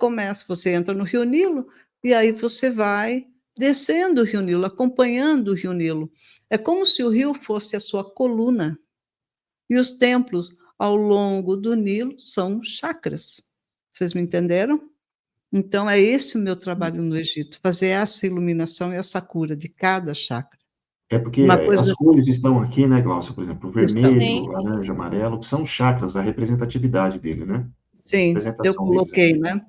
entra no Rio Nilo, e aí você vai descendo o Rio Nilo, acompanhando o Rio Nilo. É como se o rio fosse a sua coluna, e os templos ao longo do Nilo são chakras. Vocês me entenderam? Então, é esse o meu trabalho no Egito, fazer essa iluminação e essa cura de cada chakra. É porque Uma coisa as cores estão aqui, né, Glaucia? Por exemplo, o vermelho, Sim. laranja, amarelo, que são chakras, a representatividade dele, né? Sim, eu Representação deles coloquei, aqui. né.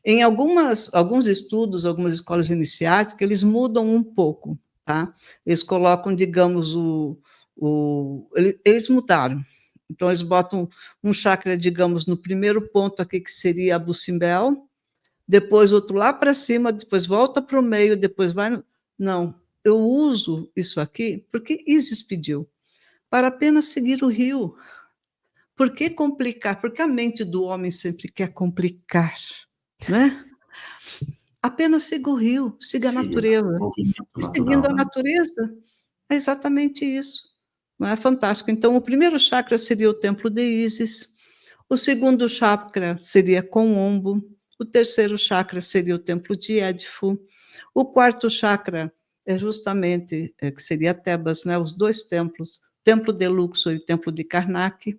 Em alguns estudos, algumas escolas iniciáticas, eles mudam um pouco, tá. Eles colocam, digamos, eles mudaram. Então eles botam um chakra, digamos, no primeiro ponto aqui, que seria a Bucimbel, depois outro lá para cima, depois volta para o meio, depois vai no não, eu uso isso aqui, porque Isis pediu, para apenas seguir o rio. Por que complicar? Porque a mente do homem sempre quer complicar, né? Apenas siga o rio, siga a Siga o natureza. movimento E seguindo natural, a né? natureza, é exatamente isso. Não é fantástico? Então, o primeiro chakra seria o templo de Ísis, o segundo chakra seria Comombo, o terceiro chakra seria o templo de Édifo, o quarto chakra é justamente, que seria Tebas, né? Os 2 templos, templo de Luxor e templo de Karnak.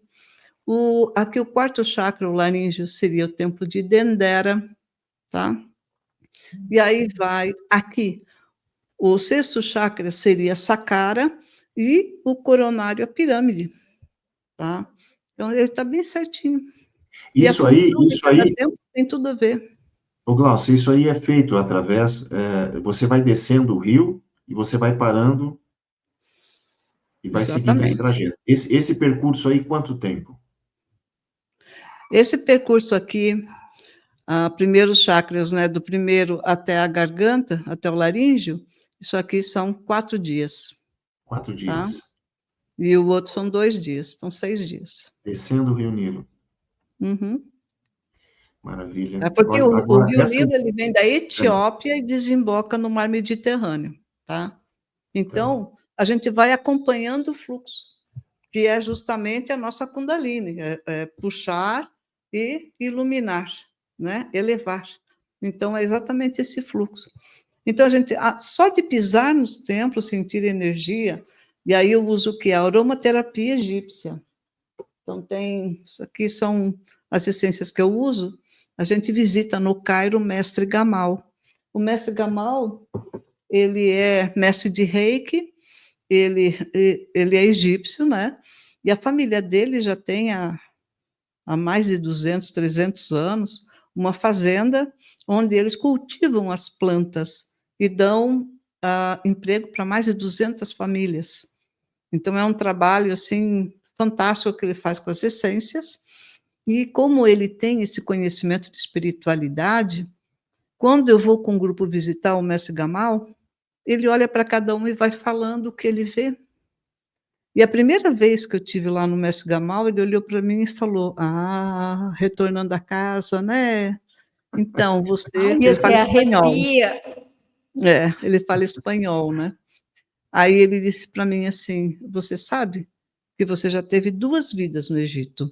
Aqui o quarto chakra, o laríngeo, seria o templo de Dendera, tá? E aí vai aqui. O sexto chakra seria Sakara e o coronário a pirâmide, tá? Então ele está bem certinho. E a Isso aí, função de isso cada aí, templo tem tudo a ver. ô Glaucia, isso aí é feito através, você vai descendo o rio e você vai parando e vai seguindo esse Exatamente. trajeto. Esse percurso aí, quanto tempo? Esse percurso aqui, primeiros chakras, né, do primeiro até a garganta, até o laríngeo, isso aqui são 4 dias, 4 tá? dias. E o outro são 2 dias, então 6 dias. Descendo o Rio Nilo. Uhum. Maravilha. É porque Olha, o agora, rio essa... Nilo ele vem da É, Etiópia e desemboca no mar Mediterrâneo, tá? tá. Então, a gente vai acompanhando o fluxo, que é justamente a nossa Kundalini, é puxar e iluminar, né? Elevar. Então, é exatamente esse fluxo. Então, a gente, só de pisar nos templos, sentir energia, e aí eu uso o que? A aromaterapia egípcia. Então, isso aqui são as essências que eu uso. A gente visita no Cairo o mestre Gamal. O mestre Gamal, ele é mestre de Reiki, ele é egípcio, né? E a família dele já tem há mais de 200, 300 anos uma fazenda onde eles cultivam as plantas e dão emprego para mais de 200 famílias. Então, é um trabalho assim fantástico que ele faz com as essências. E como ele tem esse conhecimento de espiritualidade, quando eu vou com um grupo visitar o mestre Gamal, ele olha para cada um e vai falando o que ele vê. E a primeira vez que eu tive lá no Mestre Gamal, ele olhou para mim e falou: "Ah, retornando a casa, né? Então você", Ai, ele fala até espanhol. arrepia. Ele fala espanhol, né. Aí ele disse para mim assim: "Você sabe que você já teve 2 vidas no Egito,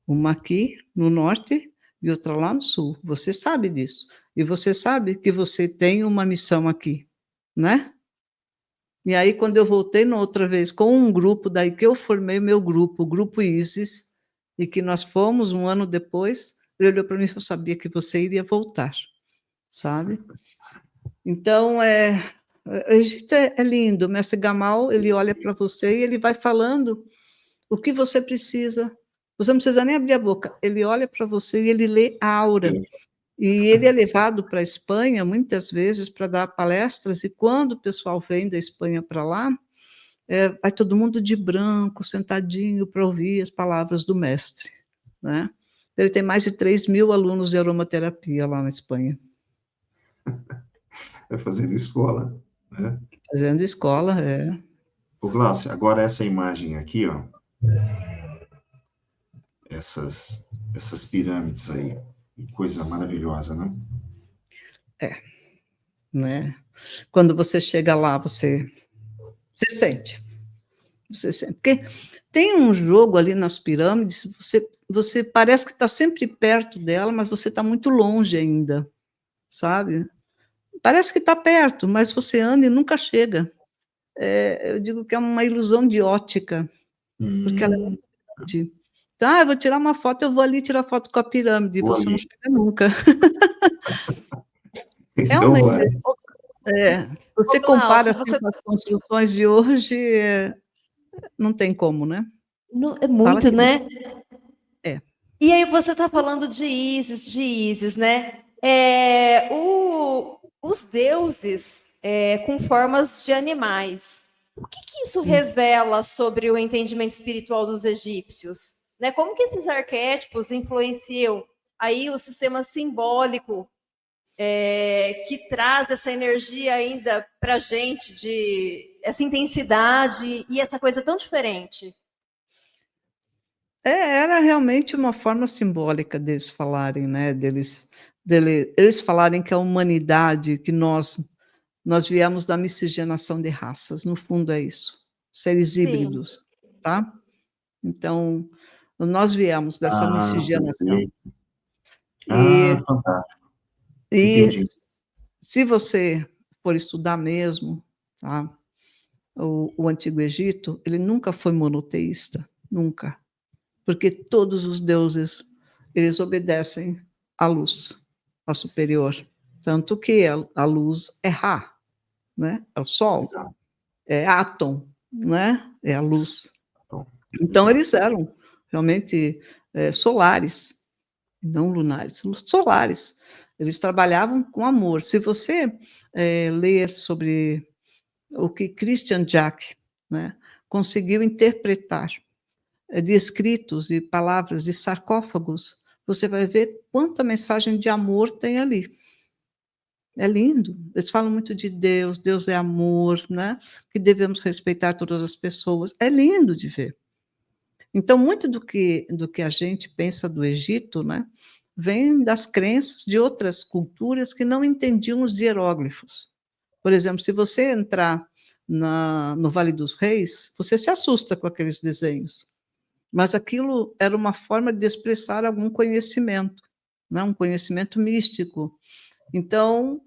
uma aqui no norte e outra lá no sul. Você sabe disso. E você sabe que você tem uma missão aqui, né?" E aí quando eu voltei na outra vez com um grupo, daí que eu formei o meu grupo, o grupo Isis, e que nós fomos um ano depois, ele olhou para mim e falou: "Sabia que você iria voltar", sabe. Então, o Egito é lindo, o mestre Gamal, ele olha para você e ele vai falando o que você precisa. Você não precisa nem abrir a boca, ele olha para você e ele lê a aura. E ele é levado para a Espanha muitas vezes para dar palestras, e quando o pessoal vem da Espanha para lá, vai todo mundo de branco, sentadinho para ouvir as palavras do mestre, né. Ele tem mais de 3.000 alunos de aromaterapia lá na Espanha. Vai fazendo escola, né? Fazendo escola, Ô, Glaucia, agora essa imagem aqui, ó, essas pirâmides aí, que coisa maravilhosa, né? é, né. Quando você chega lá, você sente, você sente. Porque tem um jogo ali nas pirâmides, você parece que está sempre perto dela, mas você está muito longe ainda, sabe. Parece que está perto, mas você anda e nunca chega. Eu digo que é uma ilusão de ótica, porque ela é Hum, muito grande. Então: eu vou tirar uma foto, eu vou ali tirar foto com a pirâmide", e vou você não ali. chega nunca. É uma Então, ideia. Você Ô, compara, Glaucia, assim, você com as construções de hoje, não tem como, né. é Fala muito, que não. né? É. E aí você está falando de Ísis, né? Os deuses com formas de animais. O que que isso Hum. revela sobre o entendimento espiritual dos egípcios? Né? Como que esses arquétipos influenciam aí o sistema simbólico que traz essa energia ainda para a gente, de essa intensidade e essa coisa tão diferente? Era realmente uma forma simbólica deles falarem, né, eles falarem que a humanidade, que nós viemos da miscigenação de raças, no fundo é isso, seres Sim. híbridos, tá. Então, nós viemos dessa ah, miscigenação. perfeito. Ah, E fantástico. e Entendi. se você for estudar mesmo, tá, o Antigo Egito, ele nunca foi monoteísta, nunca. Porque todos os deuses, eles obedecem à luz, à superior. Tanto que a luz é Ra, né, é o sol, Exato. é Áton, né, é a luz. Então Exato. eles eram realmente, solares, não lunares, solares. Eles trabalhavam com amor. Se você, ler sobre o que Christian Jack, né, conseguiu interpretar de escritos e palavras de sarcófagos, você vai ver quanta mensagem de amor tem ali. É lindo. Eles falam muito de Deus, Deus é amor, né? Que devemos respeitar todas as pessoas. É lindo de ver. Então, muito do que a gente pensa do Egito, né, vem das crenças de outras culturas que não entendiam os hieróglifos. Por exemplo, se você entrar no Vale dos Reis, você se assusta com aqueles desenhos. Mas aquilo era uma forma de expressar algum conhecimento, né, um conhecimento místico. Então,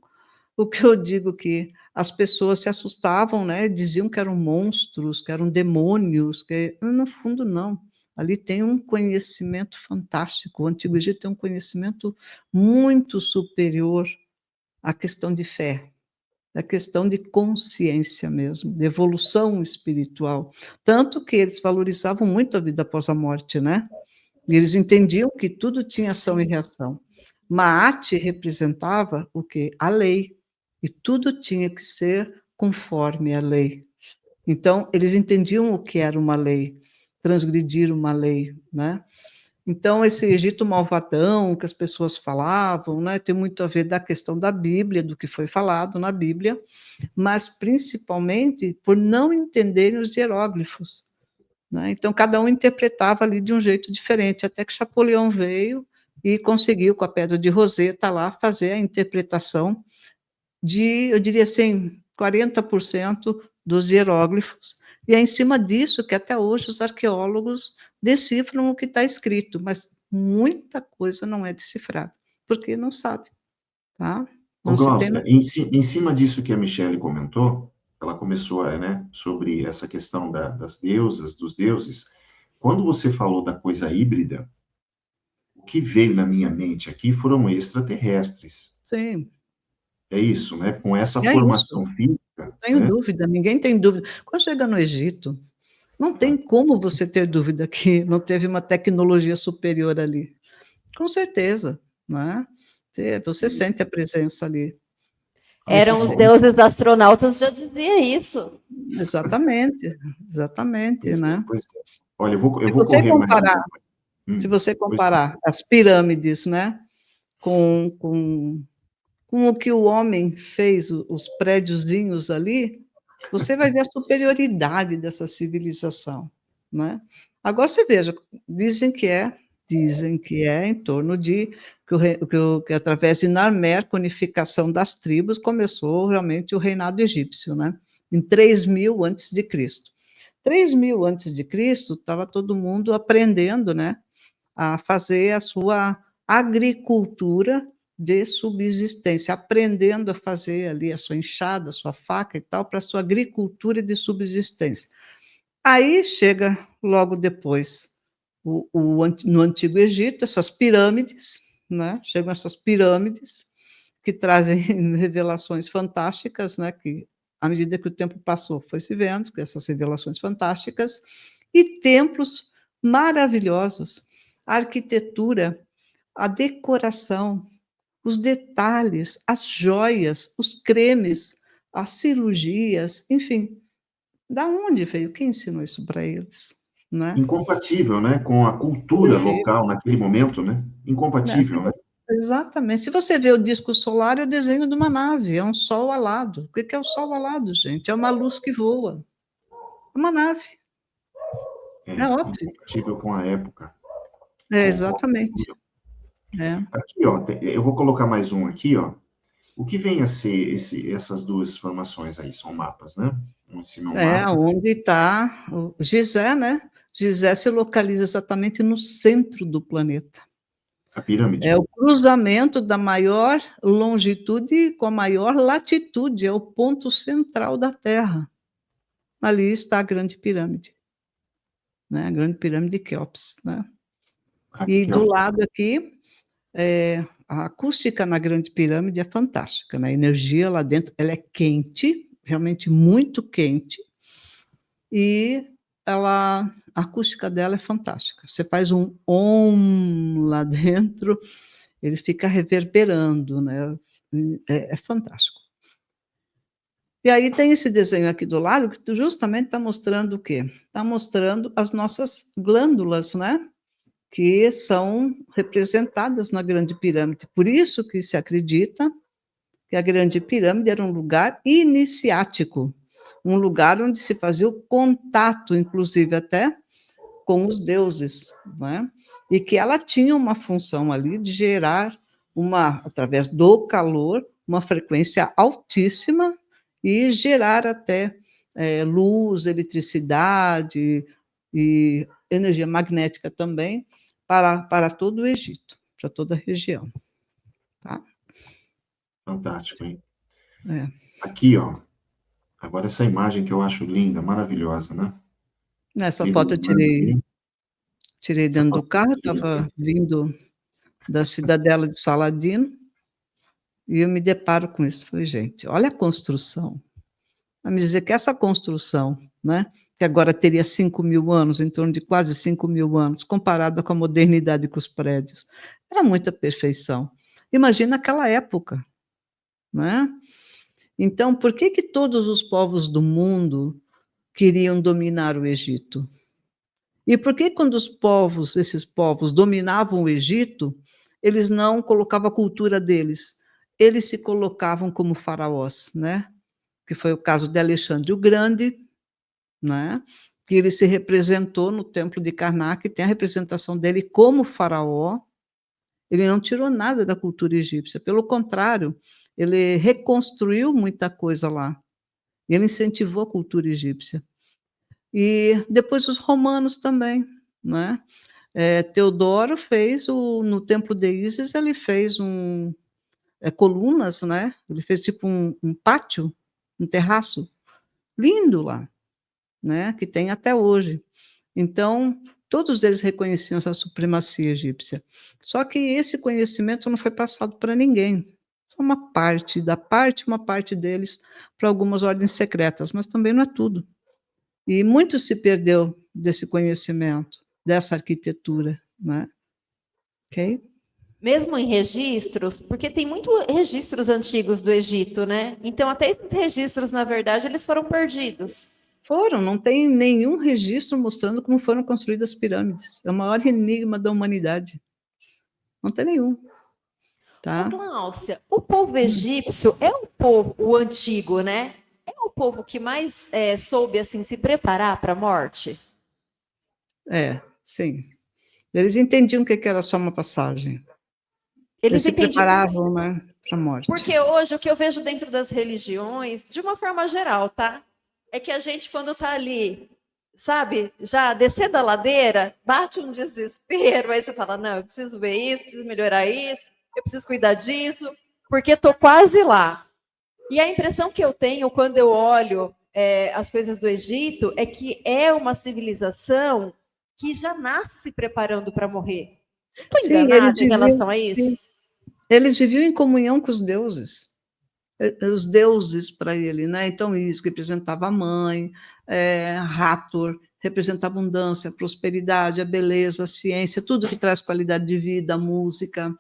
o que eu digo que as pessoas se assustavam, né, diziam que eram monstros, que eram demônios, que no fundo não. Ali tem um conhecimento fantástico. O Antigo Egito tem um conhecimento muito superior à questão de fé, à questão de consciência mesmo, de evolução espiritual. Tanto que eles valorizavam muito a vida após a morte, né? E eles entendiam que tudo tinha ação e Sim. reação. Maat representava o quê? A lei. E tudo tinha que ser conforme a lei. Então, eles entendiam o que era uma lei, transgredir uma lei, né? Então, esse Egito malvadão que as pessoas falavam, né, tem muito a ver da questão da Bíblia, do que foi falado na Bíblia, mas principalmente por não entenderem os hieróglifos, né? Então, cada um interpretava ali de um jeito diferente, até que Chapolin veio e conseguiu, com a pedra de Roseta lá, fazer a interpretação de, eu diria assim, 40% dos hieróglifos. E é em cima disso que até hoje os arqueólogos decifram o que está escrito, mas muita coisa não é decifrada, porque não sabe, tá? Ô, Não se tem Glaucia, notícia. em cima disso que a Michelle comentou, ela começou, né, sobre essa questão das deusas, dos deuses. Quando você falou da coisa híbrida, o que veio na minha mente aqui foram extraterrestres. Sim, É isso, né? Com essa é isso. formação física, Não tenho né? dúvida, ninguém tem dúvida. Quando chega no Egito, não tem como você ter dúvida que não teve uma tecnologia superior ali. Com certeza, né? Você sente a presença ali. Eram os deuses astronautas, já dizia isso. Exatamente, exatamente, né? Pois é. Olha, eu Se vou você correr mais um comparar, pouco. se você Pois não. comparar as pirâmides, né, com o que o homem fez, os prédiozinhos ali, você vai ver a superioridade dessa civilização, né? Agora você veja, dizem que é em torno de que através de Narmer, com a unificação das tribos, começou realmente o reinado egípcio, né? Em 3000 antes de Cristo. 3000 antes de Cristo, estava todo mundo aprendendo, né, a fazer a sua agricultura de subsistência, aprendendo a fazer ali a sua enxada, a sua faca e tal, para a sua agricultura de subsistência. Aí chega logo depois, no Antigo Egito, essas pirâmides, né? Chegam essas pirâmides que trazem revelações fantásticas, né? Que à medida que o tempo passou, foi se vendo que essas revelações fantásticas e templos maravilhosos, a arquitetura, a decoração, os detalhes, as joias, os cremes, as cirurgias, enfim, da onde veio? Quem ensinou isso para eles? Né? Incompatível, né? Com a cultura local naquele momento, né? Né, Incompatível, né? exatamente. Se você vê o disco solar, é o desenho de uma nave, é um sol alado. O que é o sol alado, gente? É uma luz que voa. É uma nave, É, é óbvio. incompatível com a época. É, Concordo. exatamente. É. Aqui, ó, eu vou colocar mais um aqui, ó. O que vem a ser essas duas formações aí? São mapas, né? Um em cima é um É, mapa, onde está o Gizé, né? Gizé se localiza exatamente no centro do planeta. a pirâmide. É o cruzamento da maior longitude com a maior latitude, é o ponto central da Terra. Ali está a Grande Pirâmide, né? A Grande Pirâmide de Quéops, né? E Aqui, do ó. lado aqui, a acústica na Grande Pirâmide é fantástica, né? A energia lá dentro, ela é quente, realmente muito quente, e a acústica dela é fantástica. Você faz um om lá dentro, ele fica reverberando, né? É fantástico. E aí tem esse desenho aqui do lado que justamente está mostrando o quê? Está mostrando as nossas glândulas, né? Que são representadas na Grande Pirâmide. Por isso que se acredita que a Grande Pirâmide era um lugar iniciático, um lugar onde se fazia o contato, inclusive até com os deuses, né? E que ela tinha uma função ali de gerar através do calor, uma frequência altíssima e gerar até luz, eletricidade e energia magnética também para todo o Egito, para toda a região. Tá? Fantástico, hein? É. Aqui, ó. Agora essa imagem que eu acho linda, maravilhosa, né? Nessa foto eu Iluminando ali. tirei Essa dentro do foto carro, que tira aqui, ó. estava vindo da cidadela de Saladino, e eu me deparo com isso. Falei, gente, olha a construção. Vai me dizer que essa construção, né, que agora teria 5.000 anos, em torno de quase 5.000 anos, comparada com a modernidade com os prédios, era muita perfeição. Imagina aquela época, né? Então, por que todos os povos do mundo queriam dominar o Egito? E por que quando esses povos dominavam o Egito, eles não colocavam a cultura deles? Eles se colocavam como faraós, né? Que foi o caso de Alexandre o Grande, né? Que ele se representou no templo de Karnak, tem a representação dele como faraó. Ele não tirou nada da cultura egípcia, pelo contrário, ele reconstruiu muita coisa lá. Ele incentivou a cultura egípcia. E depois os romanos também, né? Teodoro fez no templo de Ísis, ele fez colunas, né? Ele fez tipo um pátio, um terraço lindo lá, né? Que tem até hoje. Então, todos eles reconheciam essa supremacia egípcia. Só que esse conhecimento não foi passado para ninguém. Só uma parte deles para algumas ordens secretas, mas também não é tudo. E muito se perdeu desse conhecimento, dessa arquitetura, né? Ok? Mesmo em registros, porque tem muitos registros antigos do Egito, né? Então, até esses registros, na verdade, eles foram perdidos. Não tem nenhum registro mostrando como foram construídas as pirâmides. É o maior enigma da humanidade. Não tem nenhum. Tá? Ô, Gláucia, o povo egípcio é o antigo, né? É o povo que mais soube assim se preparar para a morte? Sim. Eles entendiam que era só uma passagem. Eles se entendiam. preparavam, né, para a morte. Porque hoje o que eu vejo dentro das religiões, de uma forma geral, tá? É que a gente, quando tá ali, sabe, já descendo a ladeira, bate um desespero, aí você fala, não, eu preciso ver isso, preciso melhorar isso, eu preciso cuidar disso, porque tô quase lá. E a impressão que eu tenho quando eu olho as coisas do Egito é que é uma civilização que já nasce se preparando para morrer. Estou enganada em relação a isso? Sim. Eles viviam em comunhão com os deuses. Os deuses para ele, né? Então, isso representava a mãe, Hathor representa a abundância, a prosperidade, a beleza, a ciência, tudo que traz qualidade de vida, a música.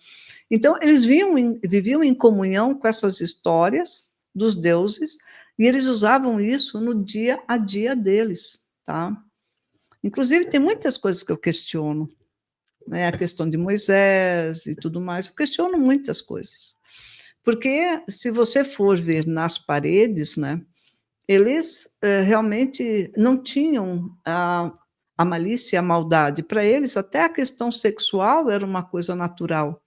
Então, eles viviam em comunhão com essas histórias dos deuses, e eles usavam isso no dia a dia deles, tá? Inclusive, tem muitas coisas que eu questiono, né? A questão de Moisés e tudo mais, eu questiono muitas coisas. Porque, se você for ver nas paredes, né, eles realmente não tinham a malícia e a maldade. Para eles, até a questão sexual era uma coisa natural.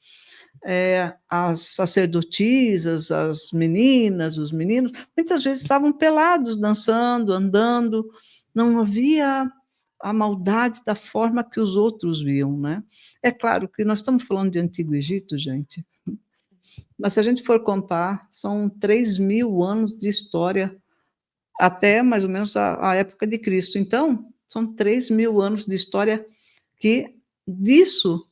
As sacerdotisas, as meninas, os meninos, muitas vezes estavam pelados, dançando, andando, não havia a maldade da forma que os outros viam, né? É claro que nós estamos falando de Antigo Egito, gente, mas se a gente for contar, são 3.000 anos de história, até mais ou menos a época de Cristo. Então, são 3.000 anos de história que, disso,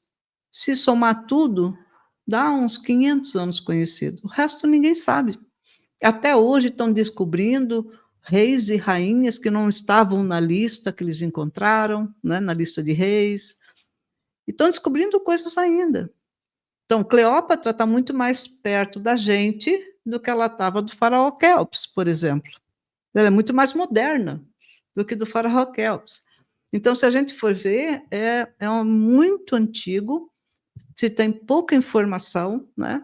se somar tudo, dá uns 500 anos conhecido. O resto ninguém sabe. Até hoje estão descobrindo reis e rainhas que não estavam na lista que eles encontraram, né, na lista de reis. E estão descobrindo coisas ainda. Então, Cleópatra está muito mais perto da gente do que ela estava do faraó Quéops, por exemplo. Ela é muito mais moderna do que do faraó Quéops. Então, se a gente for ver, é muito antigo, se tem pouca informação, né?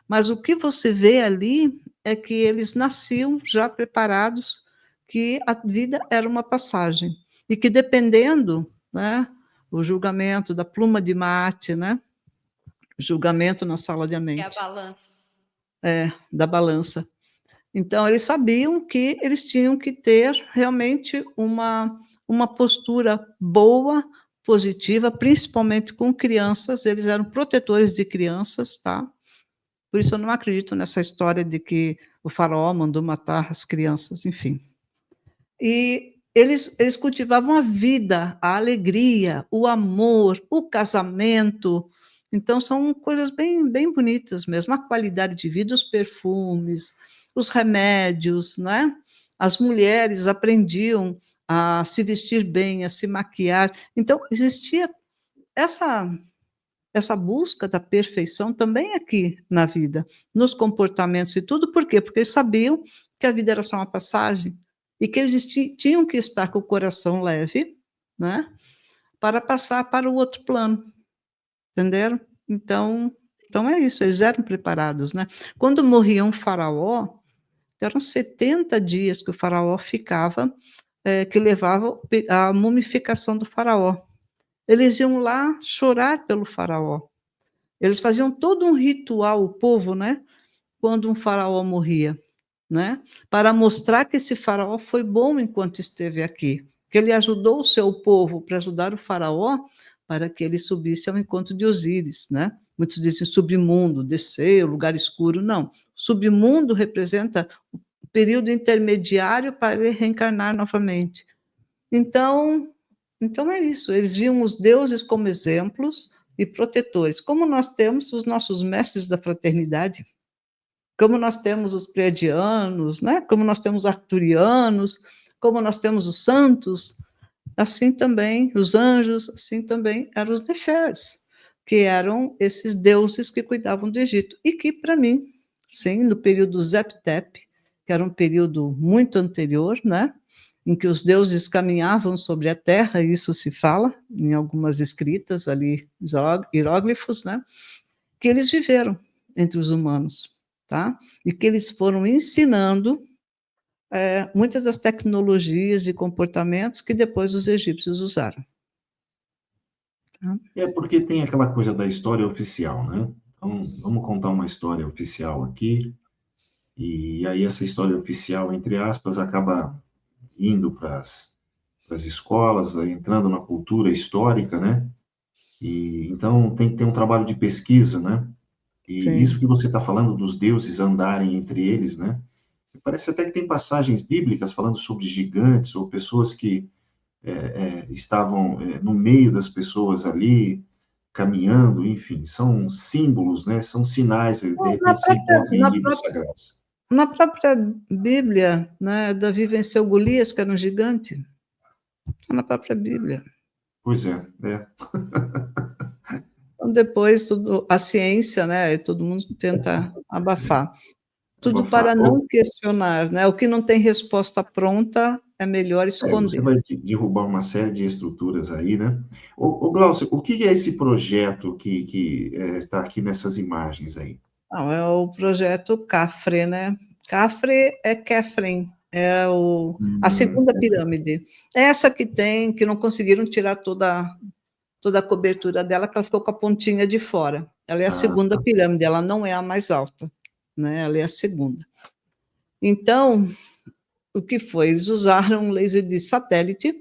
Mas o que você vê ali é que eles nasciam já preparados, que a vida era uma passagem, e que dependendo, né, o julgamento da pluma de mate, né, julgamento na sala de mente. É a balança. Da balança. Então, eles sabiam que eles tinham que ter realmente uma postura boa, positiva, principalmente com crianças. Eles eram protetores de crianças, tá? Por isso eu não acredito nessa história de que o faraó mandou matar as crianças, enfim. E eles cultivavam a vida, a alegria, o amor, o casamento. Então, são coisas bem, bem bonitas mesmo. A qualidade de vida, os perfumes, os remédios, né? As mulheres aprendiam a se vestir bem, a se maquiar. Então, existia essa busca da perfeição também aqui na vida, nos comportamentos e tudo. Por quê? Porque eles sabiam que a vida era só uma passagem e que eles tinham que estar com o coração leve, né? para passar para o outro plano, entenderam? Então é isso, eles eram preparados, né. Quando morria um faraó, eram 70 dias que o faraó ficava, que levava a mumificação do faraó. Eles iam lá chorar pelo faraó. Eles faziam todo um ritual, o povo, né, quando um faraó morria, né, para mostrar que esse faraó foi bom enquanto esteve aqui, que ele ajudou o seu povo para ajudar o faraó, para que ele subisse ao encontro de Osíris, né. Muitos dizem submundo, descer, lugar escuro, não. Submundo representa o período intermediário para ele reencarnar novamente. Então é isso, eles viam os deuses como exemplos e protetores, como nós temos os nossos mestres da fraternidade, como nós temos os pleiadianos, né? Como nós temos os arcturianos, como nós temos os santos, assim também os anjos, assim também eram os nefers, que eram esses deuses que cuidavam do Egito, e que para mim, sim, no período Zep-Tep, que era um período muito anterior, né? Em que os deuses caminhavam sobre a terra, isso se fala em algumas escritas ali, hieróglifos, né? Que eles viveram entre os humanos, tá? E que eles foram ensinando muitas das tecnologias e comportamentos que depois os egípcios usaram. Tá? É porque tem aquela coisa da história oficial, né? Então, vamos contar uma história oficial aqui, e aí essa história oficial, entre aspas, acaba indo para as escolas, entrando na cultura histórica, né? E então tem que ter um trabalho de pesquisa, né? E isso Sim. que você está falando dos deuses andarem entre eles, né? Parece até que tem passagens bíblicas falando sobre gigantes ou pessoas que estavam no meio das pessoas ali, caminhando, enfim, são símbolos, né? São sinais, de Não, repente se encontra em livros sagrados. na própria Bíblia, né, Davi venceu Golias, que era um gigante. Está na própria Bíblia. Pois é, é. Então, depois, a ciência, né, todo mundo tenta abafar. Tudo Abafar. para não questionar, né? O que não tem resposta pronta é melhor Você esconder. vai derrubar uma série de estruturas aí, né? Glaucio, o que é esse projeto que está aqui nessas imagens aí? Não, é o projeto CAFRE, né? CAFRE é Kefren, é a segunda pirâmide. Essa que não conseguiram tirar toda a cobertura dela, que ela ficou com a pontinha de fora. Ela é a Ah, segunda pirâmide, ela não é a mais alta, né? Ela é a segunda. Então, o que foi? Eles usaram um laser de satélite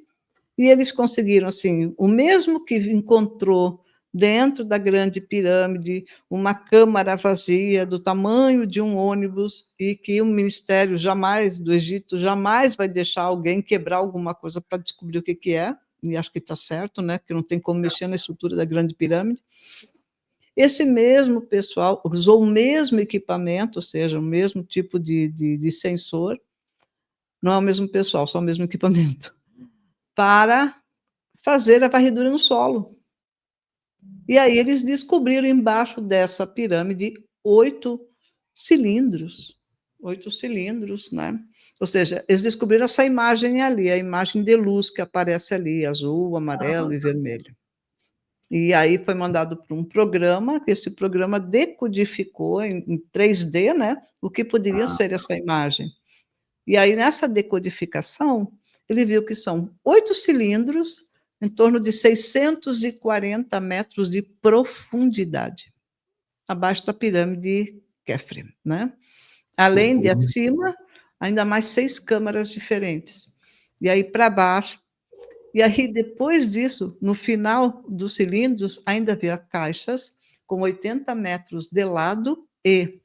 e eles conseguiram, assim, o mesmo que encontrou dentro da grande pirâmide uma câmara vazia do tamanho de um ônibus e que o ministério jamais, do Egito, jamais vai deixar alguém quebrar alguma coisa para descobrir o que é, e acho que está certo, né, porque não tem como mexer na estrutura da grande pirâmide. Esse mesmo pessoal usou o mesmo equipamento, ou seja, o mesmo tipo de sensor, não é o mesmo pessoal, só o mesmo equipamento, para fazer a varredura no solo. E aí eles descobriram embaixo dessa pirâmide 8 cilindros, 8 cilindros, né? Ou seja, eles descobriram essa imagem ali, a imagem de luz que aparece ali, azul, amarelo e vermelho. E aí foi mandado para um programa, que esse programa decodificou em 3D, né, o que poderia ser essa imagem. E aí, nessa decodificação, ele viu que são 8 cilindros em torno de 640 metros de profundidade, abaixo da pirâmide Kefren, né? Além de acima, ainda mais 6 câmaras diferentes. E aí para baixo, e aí depois disso, no final dos cilindros, ainda havia caixas com 80 metros de lado e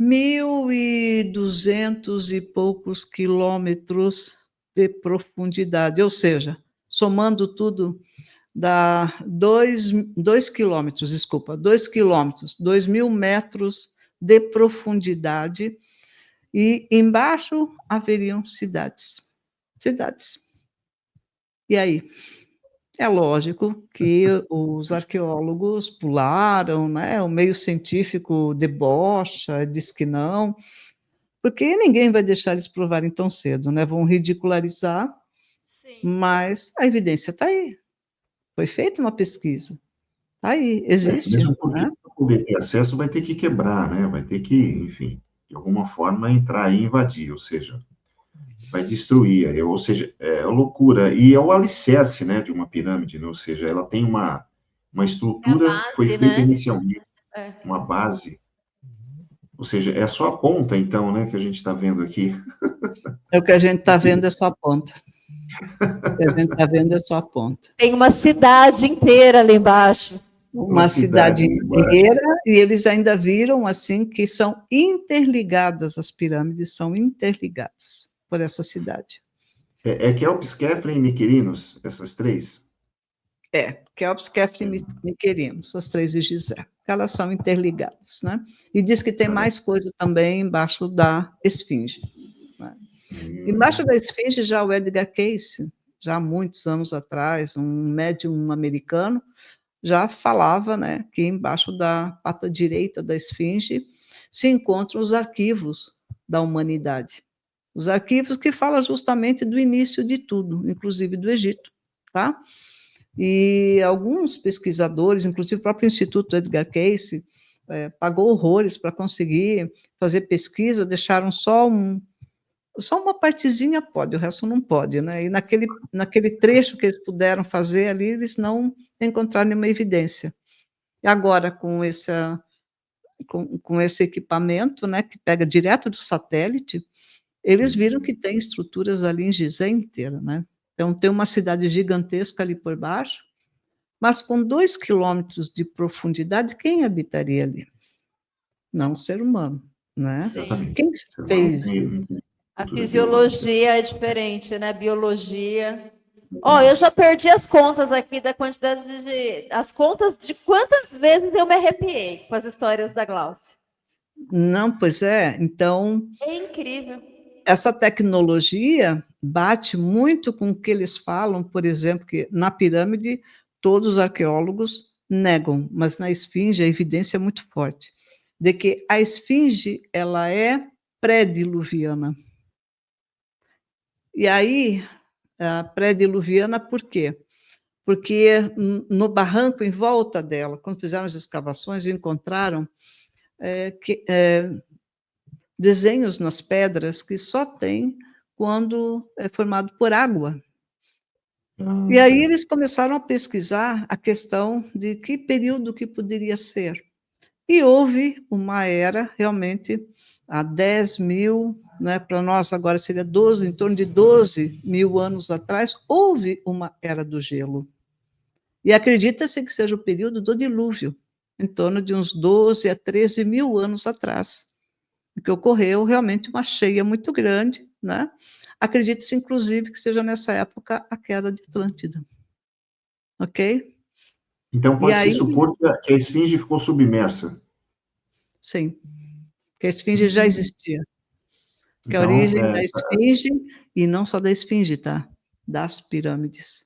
1.200 e poucos quilômetros de profundidade, ou seja, somando tudo, dá 2 quilômetros, desculpa, 2 quilômetros, 2.000 metros de profundidade, e embaixo haveriam cidades. Cidades. E aí? É lógico que os arqueólogos pularam, né, o meio científico debocha, diz que não, porque ninguém vai deixar eles provarem tão cedo, né, vão ridicularizar, Sim. mas a evidência está aí. Foi feita uma pesquisa. Aí, existe, Mesmo porque né? para poder ter acesso vai ter que quebrar, né? Vai ter que, enfim, de alguma forma entrar e invadir, ou seja, vai destruir, ou seja, é loucura. E é o alicerce, né, de uma pirâmide, né? Ou seja, ela tem uma É a estrutura que foi base, feita né? inicialmente, É. uma base. Ou seja, é só a ponta, então, né, que a gente está vendo aqui. É o que a gente está vendo, é só a ponta. O que a gente está vendo é só a ponta. Tem uma cidade inteira ali embaixo. Uma Uma cidade cidade embaixo. inteira, e eles ainda viram assim que são interligadas, as pirâmides são interligadas por essa cidade. É Kelps, Kefren e Miquerinos, essas três? Kelps, Kefren e Miquerinos, as três de Gizé. Elas são interligadas, né? E diz que tem mais coisa também embaixo da esfinge. Né? Embaixo da esfinge, já o Edgar Cayce, já há muitos anos atrás, um médium americano, já falava, né, que embaixo da pata direita da esfinge se encontram os arquivos da humanidade. Os arquivos que falam justamente do início de tudo, inclusive do Egito, tá? E alguns pesquisadores, inclusive o próprio Instituto Edgar Cayce, pagou horrores para conseguir fazer pesquisa, deixaram só uma partezinha pode, o resto não pode, né? E naquele trecho que eles puderam fazer ali, eles não encontraram nenhuma evidência. E agora, com esse equipamento, né, que pega direto do satélite, eles viram que tem estruturas ali em Gizé inteira, né? Então, tem uma cidade gigantesca ali por baixo, mas com 2 quilômetros de profundidade, quem habitaria ali? Não o ser humano, né? Sim. Quem fez? A fisiologia é diferente, né? Biologia. Eu já perdi as contas aqui da quantidade as contas de quantas vezes eu me arrepiei com as histórias da Glaucia. Não, pois é. Então, é incrível. Essa tecnologia bate muito com o que eles falam, por exemplo, que na pirâmide todos os arqueólogos negam, mas na esfinge a evidência é muito forte de que a esfinge ela é pré-diluviana. E aí, a pré-diluviana por quê? Porque no barranco em volta dela, quando fizeram as escavações, encontraram desenhos nas pedras que só tem quando é formado por água. E aí eles começaram a pesquisar a questão de que período que poderia ser. E houve uma era, realmente, há 10 mil, né, para nós agora seria 12, em torno de 12 mil anos atrás, houve uma era do gelo. E acredita-se que seja o período do dilúvio, em torno de uns 12 a 13 mil anos atrás, que ocorreu realmente uma cheia muito grande, né? Acredita-se, inclusive, que seja nessa época a queda de Atlântida. Ok? Então, pode-se supor que a esfinge ficou submersa. Sim, que a esfinge já existia. Que a Então, origem da esfinge, e não só da esfinge, tá? Das pirâmides.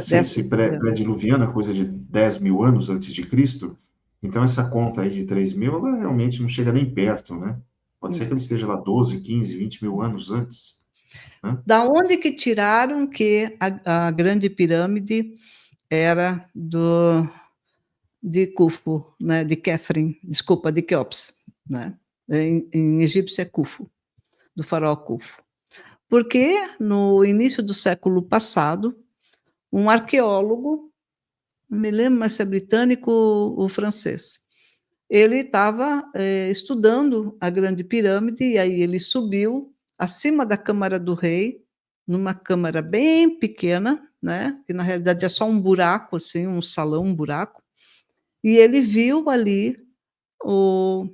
Se pré-diluviana, coisa de 10 mil anos antes de Cristo, então essa conta aí de 3 mil, ela realmente não chega nem perto, né? Pode ser que ele esteja lá 12, 15, 20 mil anos antes. Né? Da onde que tiraram que a grande pirâmide era de Khufu, né? De Kefren, desculpa, de Keops, né? Em egípcio é Khufu, do faraó Khufu. Porque no início do século passado, um arqueólogo, não me lembro mais se é britânico ou francês, ele estava estudando a Grande Pirâmide, e aí ele subiu acima da Câmara do Rei, numa câmara bem pequena, né, que na realidade é só um buraco, assim, um salão, um buraco, e ele viu ali o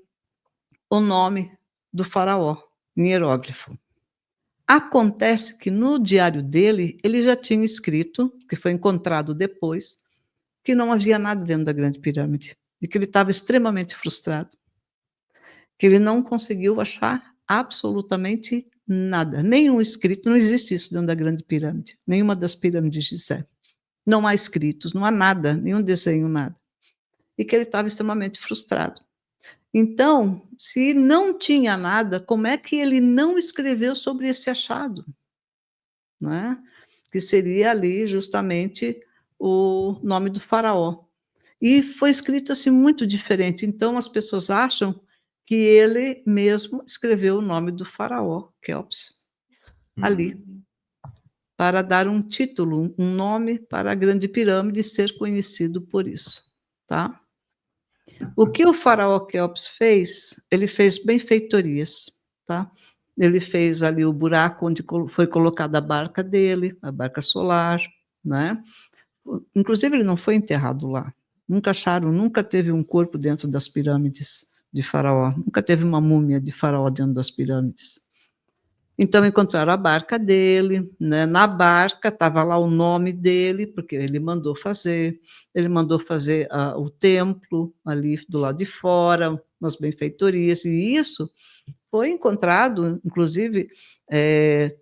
nome do faraó, em hieróglifo. Acontece que no diário dele, ele já tinha escrito, que foi encontrado depois, que não havia nada dentro da Grande Pirâmide, e que ele estava extremamente frustrado, que ele não conseguiu achar absolutamente nada, nenhum escrito, não existe isso dentro da Grande Pirâmide, nenhuma das pirâmides de Gizé. Não há escritos, não há nada, nenhum desenho, nada. E que ele estava extremamente frustrado. Então, se não tinha nada, como é que ele não escreveu sobre esse achado? Né? Que seria ali justamente o nome do faraó. E foi escrito assim muito diferente. Então as pessoas acham que ele mesmo escreveu o nome do faraó, Quéops, ali, Hum. para dar um título, um nome para a Grande Pirâmide ser conhecido por isso, tá? O que o faraó Quéops fez? Ele fez benfeitorias, tá? Ele fez ali o buraco onde foi colocada a barca dele, a barca solar, né? Inclusive ele não foi enterrado lá. Nunca acharam, nunca teve um corpo dentro das pirâmides de Faraó, nunca teve uma múmia de Faraó dentro das pirâmides. Então encontraram a barca dele, né? Na barca estava lá o nome dele, porque ele mandou fazer. Ele mandou fazer o templo ali do lado de fora, umas benfeitorias, e isso foi encontrado, inclusive,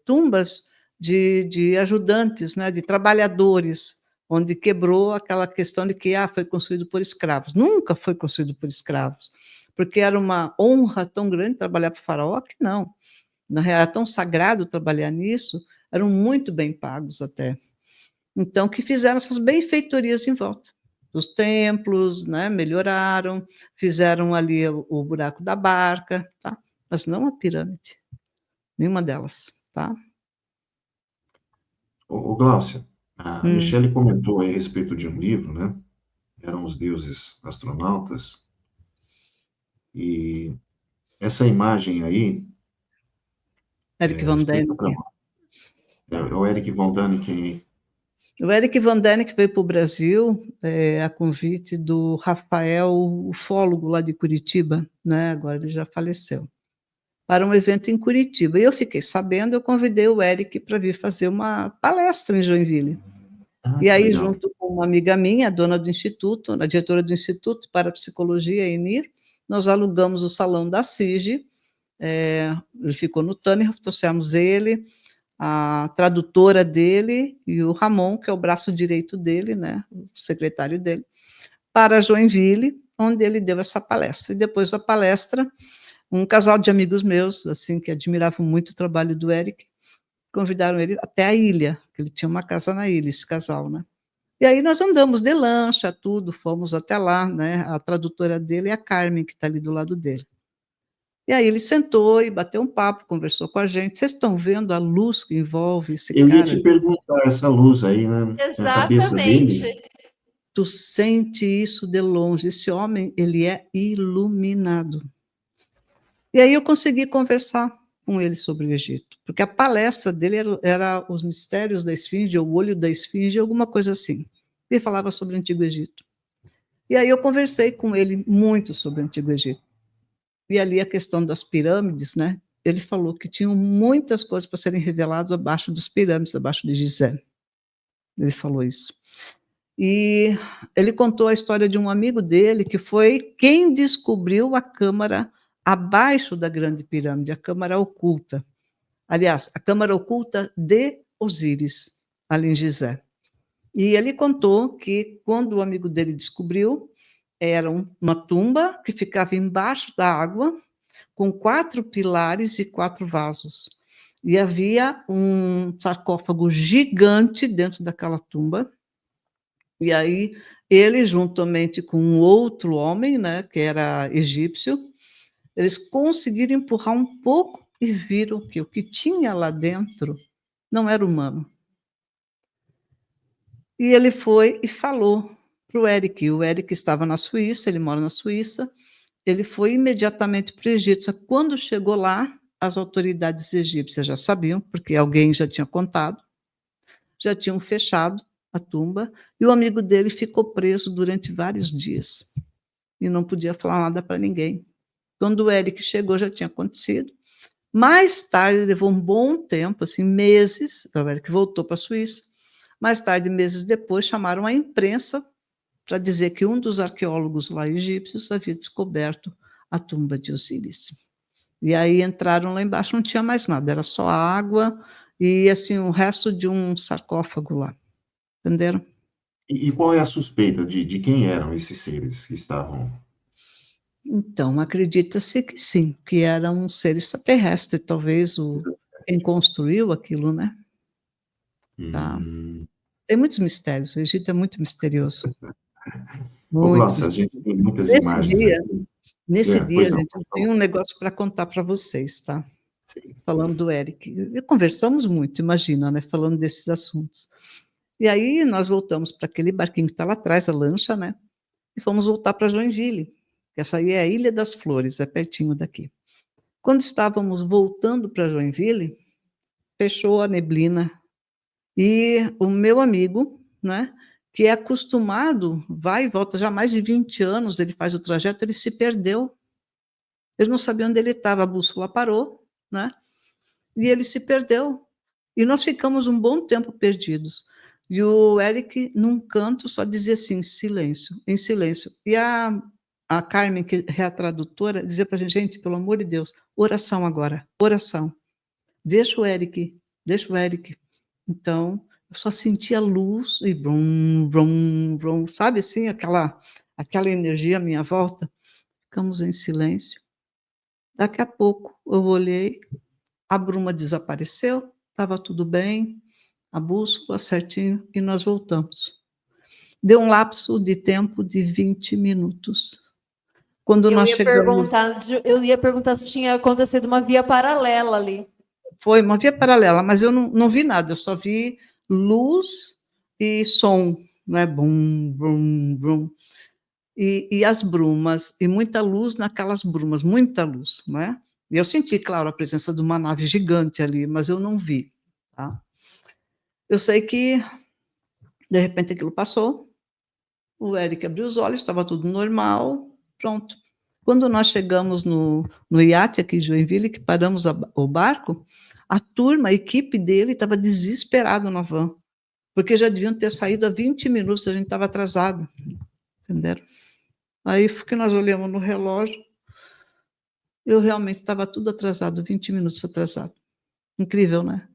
tumbas de ajudantes, né? De trabalhadores, onde quebrou aquela questão de que foi construído por escravos. Nunca foi construído por escravos, porque era uma honra tão grande trabalhar para o faraó que não. Na real, era tão sagrado trabalhar nisso, eram muito bem pagos até. Então, que fizeram essas benfeitorias em volta. Os templos, né, melhoraram, fizeram ali o buraco da barca, tá? Mas não a pirâmide, nenhuma delas, tá? Ô, Gláucia, a Hum. Michele comentou aí a respeito de um livro, né? Eram os deuses astronautas. E essa imagem aí, Eric von explica para Däniken. nós. É o Eric von Däniken. O Eric von Däniken veio para o Brasil a convite do Rafael, ufólogo lá de Curitiba, né? Agora ele já faleceu, para um evento em Curitiba. E eu fiquei sabendo, eu convidei o Eric para vir fazer uma palestra em Joinville. Ah, E que aí, legal. junto com uma amiga minha, a dona do Instituto, a diretora do Instituto para Psicologia, INIR, nós alugamos o salão da CIGE, ele ficou no Tannenhof, trouxemos ele, a tradutora dele e o Ramon, que é o braço direito dele, né, o secretário dele, para Joinville, onde ele deu essa palestra. E depois da palestra, um casal de amigos meus, assim, que admiravam muito o trabalho do Eric, convidaram ele até a ilha, que ele tinha uma casa na ilha, esse casal, né? E aí nós andamos de lancha, tudo, fomos até lá, né? A tradutora dele é a Carmen, que está ali do lado dele. E aí ele sentou e bateu um papo, conversou com a gente. Vocês estão vendo a luz que envolve esse Eu ia cara? te perguntar, essa luz aí, né, na cabeça Exatamente. dele, Tu sente isso de longe. Esse homem, ele é iluminado. E aí eu consegui conversar com ele sobre o Egito, porque a palestra dele era os mistérios da esfinge, o olho da esfinge, alguma coisa assim. Ele falava sobre o Antigo Egito. E aí eu conversei com ele muito sobre o Antigo Egito. E ali a questão das pirâmides, né? Ele falou que tinham muitas coisas para serem reveladas abaixo das pirâmides, abaixo de Gizé. Ele falou isso. E ele contou a história de um amigo dele que foi quem descobriu a câmara abaixo da Grande Pirâmide, a câmara oculta. Aliás, a câmara oculta de Osíris, ali em Gizé. E ele contou que quando o amigo dele descobriu, era uma tumba que ficava embaixo da água, com 4 pilares e 4 vasos. E havia um sarcófago gigante dentro daquela tumba. E aí ele, juntamente com um outro homem, né, que era egípcio, eles conseguiram empurrar um pouco e viram que o que tinha lá dentro não era humano. E ele foi e falou para o Eric. O Eric estava na Suíça, ele mora na Suíça. Ele foi imediatamente para o Egito. Quando chegou lá, as autoridades egípcias já sabiam, porque alguém já tinha contado, já tinham fechado a tumba, e o amigo dele ficou preso durante vários dias e não podia falar nada para ninguém. Quando o Eric chegou, já tinha acontecido. Mais tarde, levou um bom tempo, assim, meses, o Eric voltou para a Suíça. Mais tarde, meses depois, chamaram a imprensa para dizer que um dos arqueólogos lá egípcios havia descoberto a tumba de Osíris. E aí entraram lá embaixo, não tinha mais nada, era só água e assim o resto de um sarcófago lá. Entenderam? e qual é a suspeita de quem eram esses seres que estavam... Então, acredita-se que sim, que era um ser extraterrestre, talvez quem construiu aquilo, né? Tá. Hum, tem muitos mistérios, o Egito é muito misterioso, Ô, muito Glaucia, a misterioso. gente tem muitas Nesse imagens dia aqui. nesse dia, Pois não, gente, eu pode falar. tenho um negócio para contar para vocês, tá? Sim. Falando do Eric. E conversamos muito, imagina, né, falando desses assuntos. E aí nós voltamos para aquele barquinho que está lá atrás, a lancha, né, e fomos voltar para Joinville, que essa aí é a Ilha das Flores, é pertinho daqui. Quando estávamos voltando para Joinville, fechou a neblina e o meu amigo, né, que é acostumado, vai e volta já há mais de 20 anos, ele faz o trajeto, ele se perdeu. Ele não sabia onde ele estava, a bússola parou, né, e ele se perdeu. E nós ficamos um bom tempo perdidos. E o Eric, num canto, só dizia assim: silêncio, em silêncio. E a Carmen, que é a tradutora, dizia para a gente: pelo amor de Deus, oração agora, oração. Deixa o Eric, deixa o Eric. Então, eu só sentia luz e brum, brum, brum, sabe assim, aquela energia à minha volta. Ficamos em silêncio. Daqui a pouco eu olhei, a bruma desapareceu, estava tudo bem, a bússola certinho, e nós voltamos. Deu um lapso de tempo de 20 minutos. Quando nós chegamos... Eu ia perguntar se tinha acontecido uma via paralela ali. Foi uma via paralela, mas eu não vi nada, eu só vi luz e som, né? Bum, bum, bum. E as brumas, e muita luz naquelas brumas, muita luz, né? E eu senti, claro, a presença de uma nave gigante ali, mas eu não vi, tá? Eu sei que, de repente, aquilo passou, o Eric abriu os olhos, estava tudo normal, pronto. Quando nós chegamos no iate aqui em Joinville, que paramos o barco, a turma, a equipe dele estava desesperada na van, porque já deviam ter saído há 20 minutos, a gente estava atrasado, entenderam? Aí que nós olhamos no relógio, eu realmente estava tudo atrasado, 20 minutos atrasado. Incrível, né?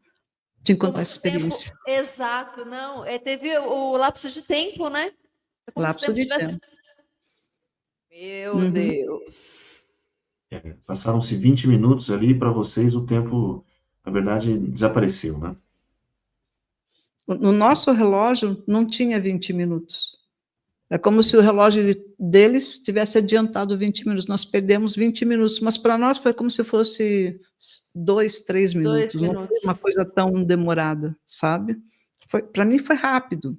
Te contar essa experiência. Exato, não. Teve o lapso de tempo, né? É como Lapso se o tempo de tivesse... tempo. Meu Deus. Passaram-se 20 minutos ali para vocês, o tempo, na verdade, desapareceu, né? No nosso relógio não tinha 20 minutos. É como se o relógio deles tivesse adiantado 20 minutos. Nós perdemos 20 minutos, mas para nós foi como se fosse 2, 3 minutos. 2 Não foi uma minutos. coisa tão demorada, sabe? Para mim foi rápido,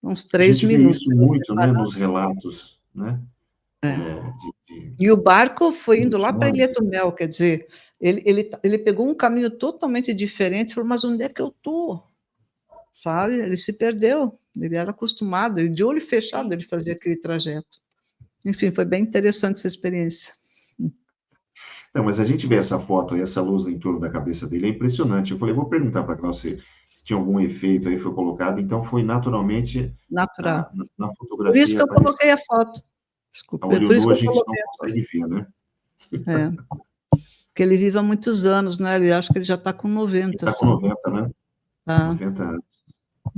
uns A 3 gente vê minutos. isso muito, né, nos relatos, né? E o barco foi indo lá para emoções. Ilha do Mel, quer dizer, ele pegou um caminho totalmente diferente, falou, mas onde é que eu estou? Sabe? Ele se perdeu, ele era acostumado, ele de olho fechado ele fazia aquele trajeto. Enfim, foi bem interessante essa experiência. Não, mas a gente vê essa foto e essa luz em torno da cabeça dele, é impressionante. Eu falei, vou perguntar para você se tinha algum efeito aí, foi colocado, então foi naturalmente Natural. na Por isso fotografia que eu apareceu. coloquei a foto. A Desculpa, olho por isso nu que a eu gente não coloquei a foto. consegue ver, né? É. Porque ele vive há muitos anos, né? Ele acho que ele já está com 90 Ele está com só. 90, né? Tá. 90 anos.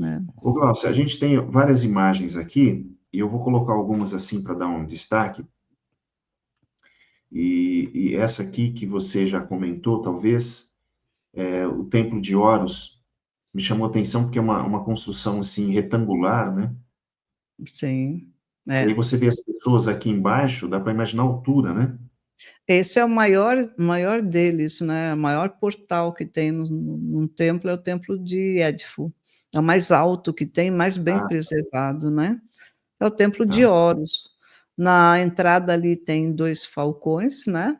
É. Ô, Glaucio, a gente tem várias imagens aqui, e eu vou colocar algumas assim para dar um destaque. E essa aqui que você já comentou, talvez, o Templo de Horus, me chamou a atenção porque é uma construção assim retangular, né? Sim. E aí É. você vê as pessoas aqui embaixo, dá para imaginar a altura, né? Esse é o maior deles, né? O maior portal que tem num templo é o templo de Édifu. É o mais alto que tem, mais bem Ah, preservado, né? É o templo de tá. Horus. Na entrada ali tem 2 falcões, né?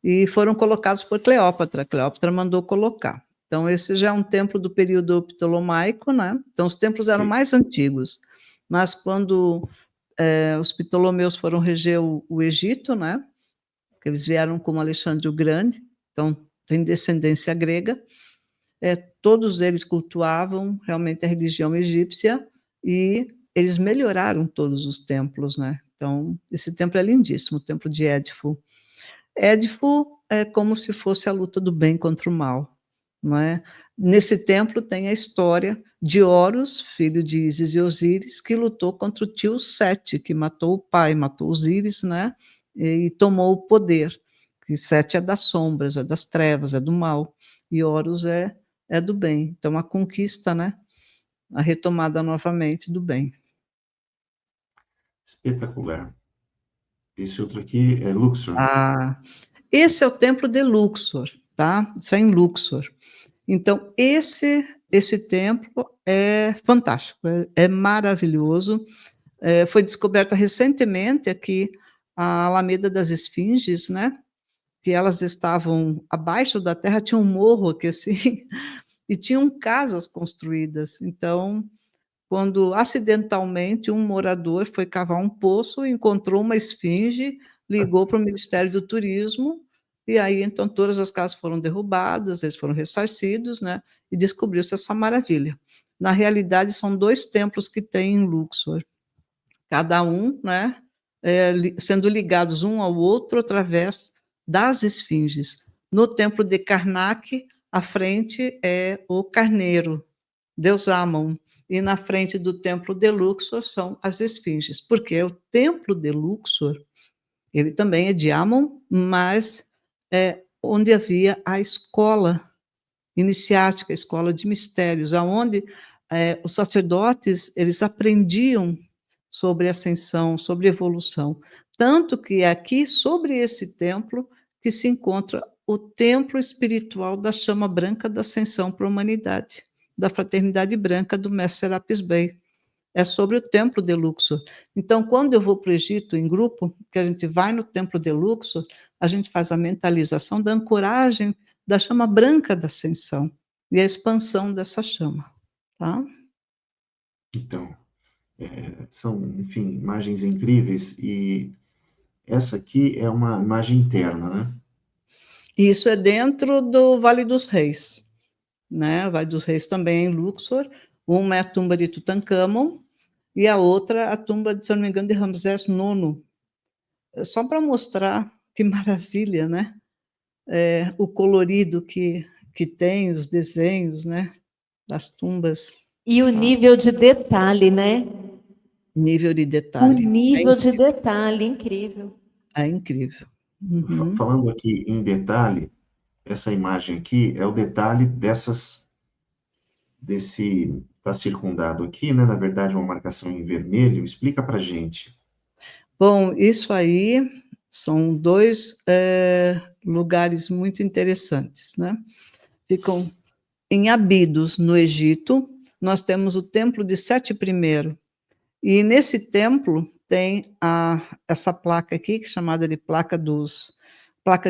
E foram colocados por Cleópatra. Cleópatra mandou colocar. Então, esse já é um templo do período ptolomaico, né? Então, os templos eram Sim. mais antigos. Mas quando os Ptolomeus foram reger o Egito, né? Que eles vieram como Alexandre o Grande, então tem descendência grega, todos eles cultuavam realmente a religião egípcia e eles melhoraram todos os templos, né? Então, esse templo é lindíssimo, o templo de Édifu. Édifu é como se fosse a luta do bem contra o mal, não é? Nesse templo tem a história de Horus, filho de Ísis e Osíris, que lutou contra o tio Sete, que matou o pai, matou Osíris, né? E tomou o poder. Que Sete é das sombras, é das trevas, é do mal, e Horus é do bem. Então, a conquista, né? a retomada novamente do bem. Espetacular. Esse outro aqui é Luxor. Esse é o templo de Luxor, tá? Isso é em Luxor. Então, esse templo é fantástico, é maravilhoso. Foi descoberta recentemente aqui a Alameda das Esfinges, né? Que elas estavam abaixo da terra, tinha um morro aqui assim, e tinham casas construídas. Então, quando acidentalmente um morador foi cavar um poço, encontrou uma esfinge, ligou para o Ministério do Turismo, e aí então todas as casas foram derrubadas, eles foram ressarcidos, né? E descobriu-se essa maravilha. Na realidade, são 2 templos que tem em Luxor, cada um, né? Sendo ligados um ao outro através das esfinges. No templo de Karnak, à frente é o carneiro, Deus Amon, e na frente do templo de Luxor são as esfinges, porque o templo de Luxor, ele também é de Amon, mas é onde havia a escola iniciática, a escola de mistérios, aonde os sacerdotes eles aprendiam sobre ascensão, sobre evolução, tanto que é aqui sobre esse templo que se encontra o templo espiritual da chama branca da ascensão para a humanidade, da fraternidade branca do mestre Serapis Bey. É sobre o templo de Luxor. Então, quando eu vou para o Egito em grupo, que a gente vai no templo de Luxor, a gente faz a mentalização da ancoragem da chama branca da ascensão e a expansão dessa chama, tá? Então, são, enfim, imagens incríveis, e essa aqui é uma imagem interna, né? Isso é dentro do Vale dos Reis, né? O Vale dos Reis também é em Luxor. Uma é a tumba de Tutancâmon e a outra a tumba, se eu não me engano, de Ramsés IX. Só para mostrar que maravilha, né? O colorido que tem, os desenhos, né? Das tumbas. E o nível de detalhe, né? Nível de O detalhe. nível de detalhe, incrível. É incrível. Uhum. Falando aqui em detalhe, essa imagem aqui é o detalhe está circundado aqui, né? Na verdade, uma marcação em vermelho. Explica para gente. Bom, isso aí são 2 lugares muito interessantes, né? Ficam em Abidos, no Egito. Nós temos o templo de Sete I, e nesse templo tem essa placa aqui, que é chamada de placa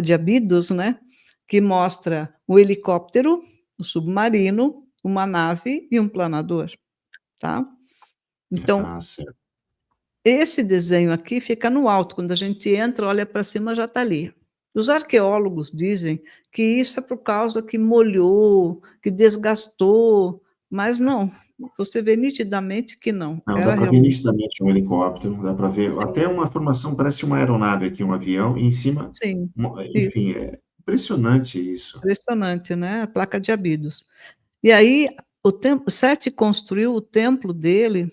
de Abidos, né? Que mostra o helicóptero, o submarino, uma nave e um planador, tá? Então, Certo. esse desenho aqui fica no alto, quando a gente entra, olha para cima, já está ali. Os arqueólogos dizem que isso é por causa que molhou, que desgastou, mas não, você vê nitidamente que não. Não, dá Era para ver realmente. nitidamente um helicóptero, dá para ver até uma formação, parece uma aeronave aqui, um avião, e em cima, Sim, isso, enfim, é impressionante isso. impressionante, né? A placa de Abidos. E aí, Sete construiu o templo dele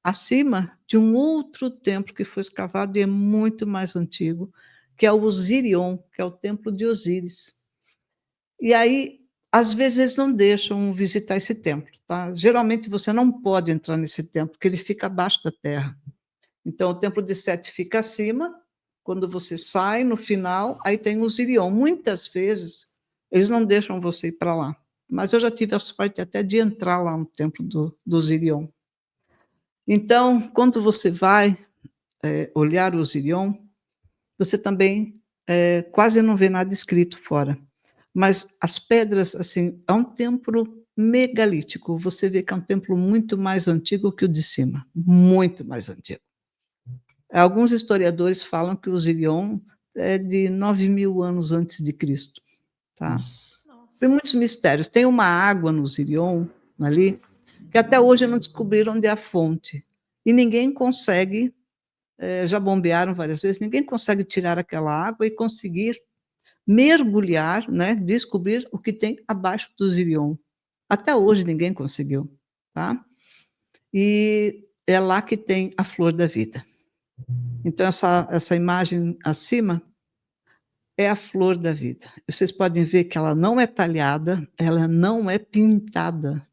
acima de um outro templo que foi escavado e é muito mais antigo, que é o Osirion, que é o templo de Osíris. E aí, às vezes, eles não deixam visitar esse templo, tá? Geralmente você não pode entrar nesse templo, porque ele fica abaixo da terra. Então, o templo de Sete fica acima, quando você sai, no final, aí tem o Osirion. Muitas vezes, eles não deixam você ir para lá. Mas eu já tive a sorte até de entrar lá no templo do Osirion. Então, quando você vai olhar o Osirion, você também quase não vê nada escrito fora. Mas as pedras, assim, é um templo megalítico. Você vê que é um templo muito mais antigo que o de cima, muito mais antigo. Alguns historiadores falam que o Osirion é de 9.000 anos antes de Cristo. Tá? Tem muitos mistérios. Tem uma água no Osirion, ali, que até hoje não descobriram onde é a fonte. E ninguém consegue, já bombearam várias vezes, ninguém consegue tirar aquela água e conseguir mergulhar, né, descobrir o que tem abaixo do Osirion. Até hoje ninguém conseguiu. Tá? E é lá que tem a flor da vida. Então, essa imagem acima é a flor da vida. Vocês podem ver que ela não é talhada, ela não é pintada.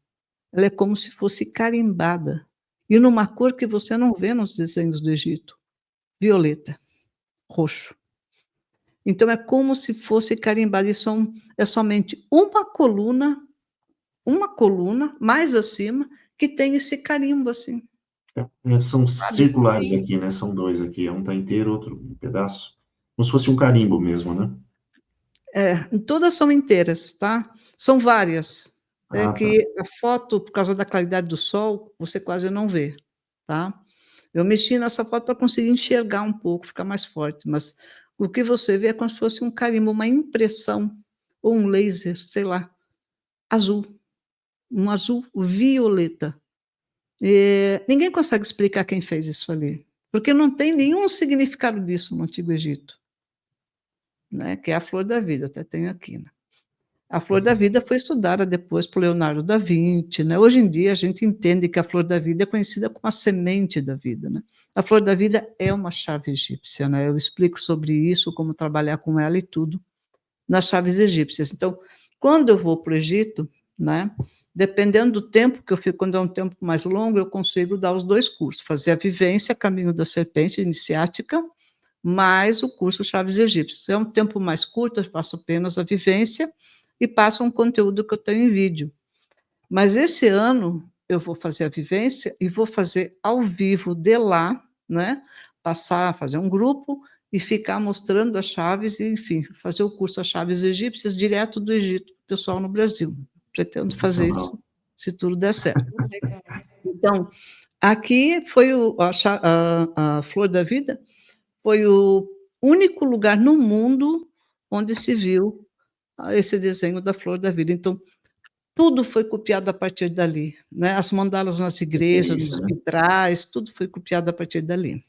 ela é como se fosse carimbada, e numa cor que você não vê nos desenhos do Egito, violeta, roxo. Então é como se fosse carimbada, e é somente uma coluna mais acima, que tem esse carimbo assim. São Sabe? circulares aqui, né? São dois aqui. Um tá inteiro, outro um pedaço. Como se fosse um carimbo mesmo, né? Todas são inteiras, tá? São várias. É Ah, tá. que a foto, por causa da claridade do sol, você quase não vê, tá? Eu mexi nessa foto para conseguir enxergar um pouco, ficar mais forte, mas o que você vê é como se fosse um carimbo, uma impressão, ou um laser, sei lá, azul, um azul violeta. Ninguém consegue explicar quem fez isso ali, porque não tem nenhum significado disso no Antigo Egito, né? Que é a flor da vida, até tenho aqui, né? A flor da vida foi estudada depois por Leonardo da Vinci, né? Hoje em dia a gente entende que a flor da vida é conhecida como a semente da vida, né? A flor da vida é uma chave egípcia, né? Eu explico sobre isso, como trabalhar com ela e tudo nas chaves egípcias. Então, quando eu vou para o Egito, né? Dependendo do tempo que eu fico, quando é um tempo mais longo, eu consigo dar os dois cursos, fazer a vivência, Caminho da Serpente, iniciática, mais o curso Chaves Egípcias. É um tempo mais curto, eu faço apenas a vivência e passo um conteúdo que eu tenho em vídeo. Mas esse ano eu vou fazer a vivência e vou fazer ao vivo de lá, né? Fazer um grupo e ficar mostrando as chaves, e, enfim, fazer o curso As Chaves Egípcias direto do Egito para o pessoal no Brasil. Pretendo fazer isso, Sensacional. se tudo der certo. Legal. Então, aqui foi a Flor da Vida, foi o único lugar no mundo onde se viu esse desenho da Flor da Vida. Então, tudo foi copiado a partir dali, né? As mandalas nas igrejas, Referência, nos né? vitrais, tudo foi copiado a partir dali.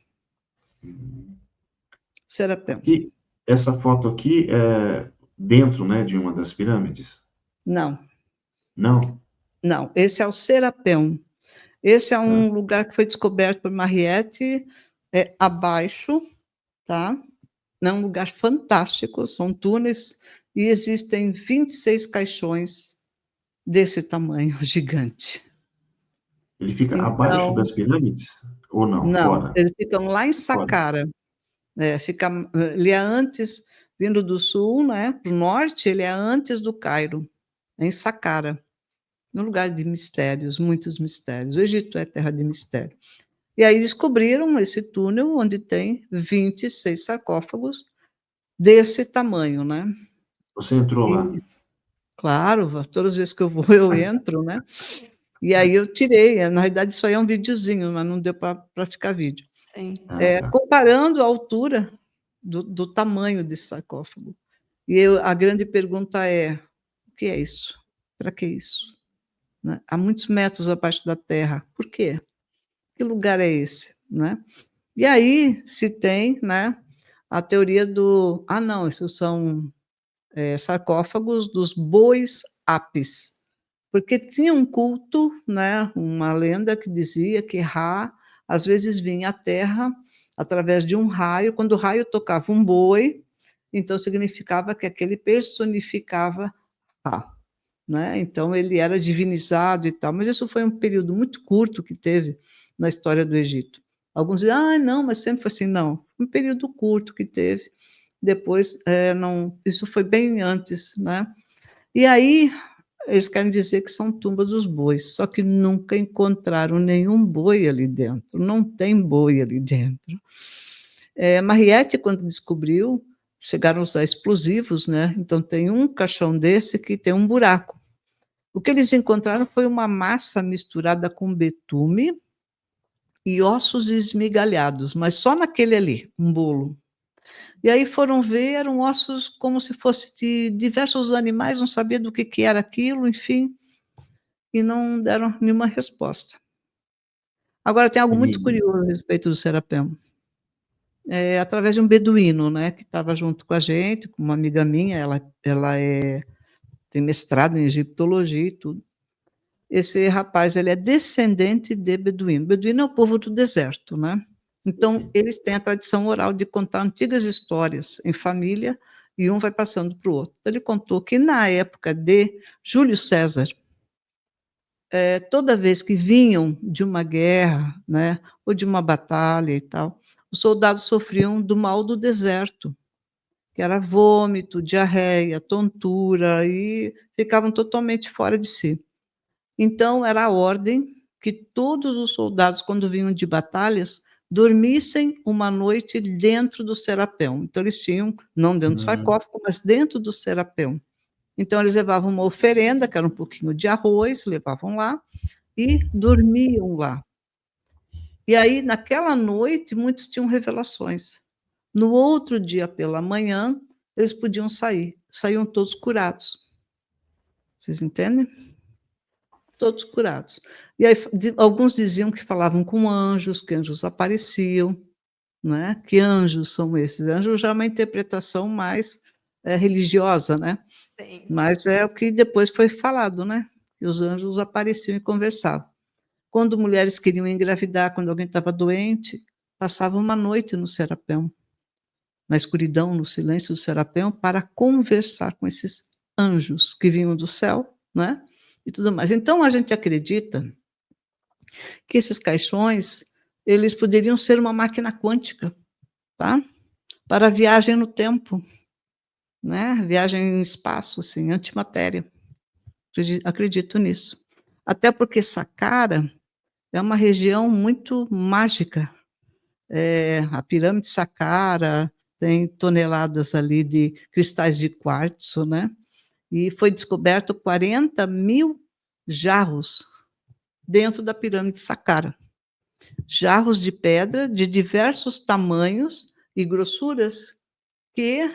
Serapeu. Aqui, essa foto aqui é dentro, né, de uma das pirâmides? Não, Não? não. Esse é o Serapeu. Esse é Tá. um lugar que foi descoberto por Mariette, abaixo, tá? É um lugar fantástico, são túneis, e existem 26 caixões desse tamanho gigante. Ele fica abaixo Então, das pirâmides? Ou não? não, Fora? eles ficam lá em Fora. Saqqara. Ele é antes, vindo do sul, né, para o norte, ele é antes do Cairo, em Saqqara, um lugar de mistérios, muitos mistérios. O Egito é terra de mistério. E aí descobriram esse túnel onde tem 26 sarcófagos desse tamanho, né? Você entrou lá? E, claro, todas as vezes que eu vou, eu entro, né? E aí eu tirei, na realidade isso aí é um videozinho, mas não deu para ficar vídeo. Sim. Ah, tá. Comparando a altura do tamanho desse sarcófago. A grande pergunta é: o que é isso? Para que isso? Né? Há muitos metros abaixo da terra. Por quê? Que lugar é esse? Né? E aí se tem, né, a teoria do... Ah, não, esses são sarcófagos dos bois Apis, porque tinha um culto, né, uma lenda que dizia que Ra às vezes vinha à Terra através de um raio, quando o raio tocava um boi, então significava que aquele personificava Ra, né? Então ele era divinizado e tal, mas isso foi um período muito curto que teve na história do Egito. Alguns dizem, ah, não, mas sempre foi assim, não, um período curto que teve, depois não, isso foi bem antes, né? E aí eles querem dizer que são tumbas dos bois, só que nunca encontraram nenhum boi ali dentro, não tem boi ali dentro. Mariette, quando descobriu, chegaram a usar explosivos, né? Então tem um caixão desse que tem um buraco. O que eles encontraram foi uma massa misturada com betume e ossos esmigalhados, mas só naquele ali, um bolo. E aí foram ver, eram ossos como se fosse de diversos animais, não sabia do que era aquilo, enfim, e não deram nenhuma resposta. Agora tem algo muito E, curioso a respeito do Serapeu. Através de um beduíno, né, que estava junto com a gente, com uma amiga minha, ela tem mestrado em egiptologia e tudo. Esse rapaz, ele é descendente de beduíno. Beduíno é o povo do deserto, né? Então, sim. eles têm a tradição oral de contar antigas histórias em família e um vai passando para o outro. Então, ele contou que na época de Júlio César, toda vez que vinham de uma guerra, né, ou de uma batalha e tal, os soldados sofriam do mal do deserto, que era vômito, diarreia, tontura, e ficavam totalmente fora de si. Então, era a ordem que todos os soldados, quando vinham de batalhas, dormissem uma noite dentro do serapeu. Então, eles tinham, não dentro do Hum, sarcófago, mas dentro do serapeu. Então, eles levavam uma oferenda, que era um pouquinho de arroz, levavam lá e dormiam lá. E aí, naquela noite, muitos tinham revelações. No outro dia, pela manhã, eles podiam sair. Saíam todos curados. Vocês entendem? Todos curados. E aí, alguns diziam que falavam com anjos, que anjos apareciam, né? Que anjos são esses? Anjos já é uma interpretação mais religiosa, né? Sim. Mas é o que depois foi falado, né? Que os anjos apareciam e conversavam. Quando mulheres queriam engravidar, quando alguém estava doente, passavam uma noite no serapeu, na escuridão, no silêncio do serapeu, para conversar com esses anjos que vinham do céu, né? E tudo mais. Então, a gente acredita que esses caixões, eles poderiam ser uma máquina quântica, tá? Para viagem no tempo, né? Viagem em espaço, assim, antimatéria. Acredito nisso. Até porque Saqqara é uma região muito mágica. A pirâmide de Saqqara tem toneladas ali de cristais de quartzo, né? E foi descoberto 40.000 jarros dentro da pirâmide de Saqqara. Jarros de pedra de diversos tamanhos e grossuras que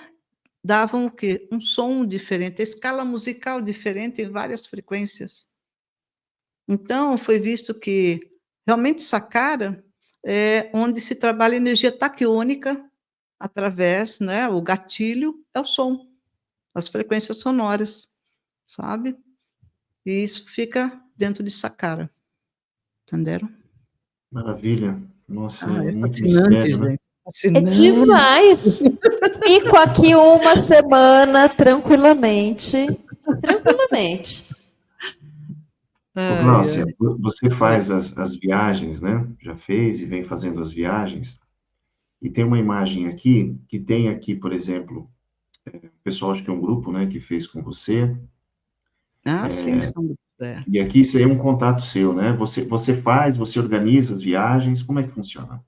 davam o quê? Um som diferente, a escala musical diferente em várias frequências. Então, foi visto que realmente Saqqara é onde se trabalha energia taquiônica através, né, o gatilho é o som, as frequências sonoras, sabe? E isso fica dentro de Saqqara, entenderam? maravilha. Nossa, Ah, é é muito fascinante, mistério, né? gente, É fascinante. demais. Fico aqui uma semana tranquilamente. Tranquilamente. Ô, Ai, Gláucia, ai. você faz as viagens, né? Já fez e vem fazendo as viagens. E tem uma imagem aqui, que tem aqui, por exemplo, o pessoal, acho que é um grupo, né, que fez com você. Ah, sim, são E aqui isso aí é um contato seu, né? Você faz, você organiza as viagens, como é que funciona?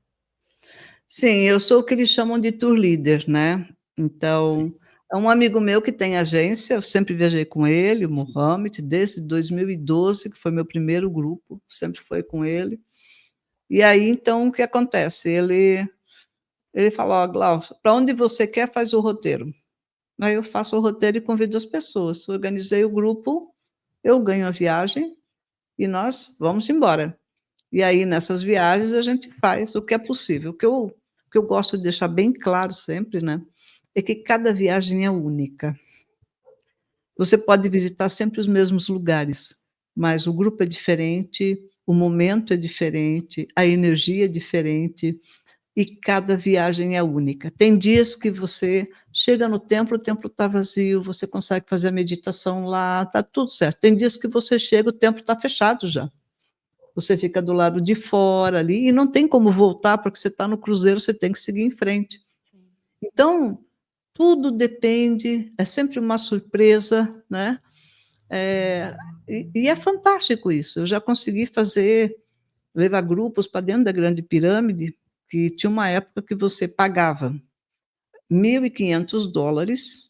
sim, eu sou o que eles chamam de tour leader, né. Sim. Então, é um amigo meu que tem agência, eu sempre viajei com ele, o Mohamed, desde 2012, que foi meu primeiro grupo, sempre foi com ele. E aí, então, o que acontece? Ele fala: "Ó, Glaucio, pra onde você quer, faz o roteiro". Aí eu faço o roteiro e convido as pessoas. Organizei o grupo, eu ganho a viagem e nós vamos embora. E aí, nessas viagens, a gente faz o que é possível. O que eu gosto de deixar bem claro sempre, né, é que cada viagem é única. Você pode visitar sempre os mesmos lugares, mas o grupo é diferente, o momento é diferente, a energia é diferente e cada viagem é única. Tem dias que você chega no templo, o templo está vazio, você consegue fazer a meditação lá, está tudo certo. Tem dias que você chega, o templo está fechado já. Você fica do lado de fora ali e não tem como voltar, porque você está no cruzeiro, você tem que seguir em frente. Então, tudo depende, é sempre uma surpresa, né? Eh, e é fantástico isso. Eu já consegui levar grupos para dentro da Grande Pirâmide, que tinha uma época que você pagava $1.500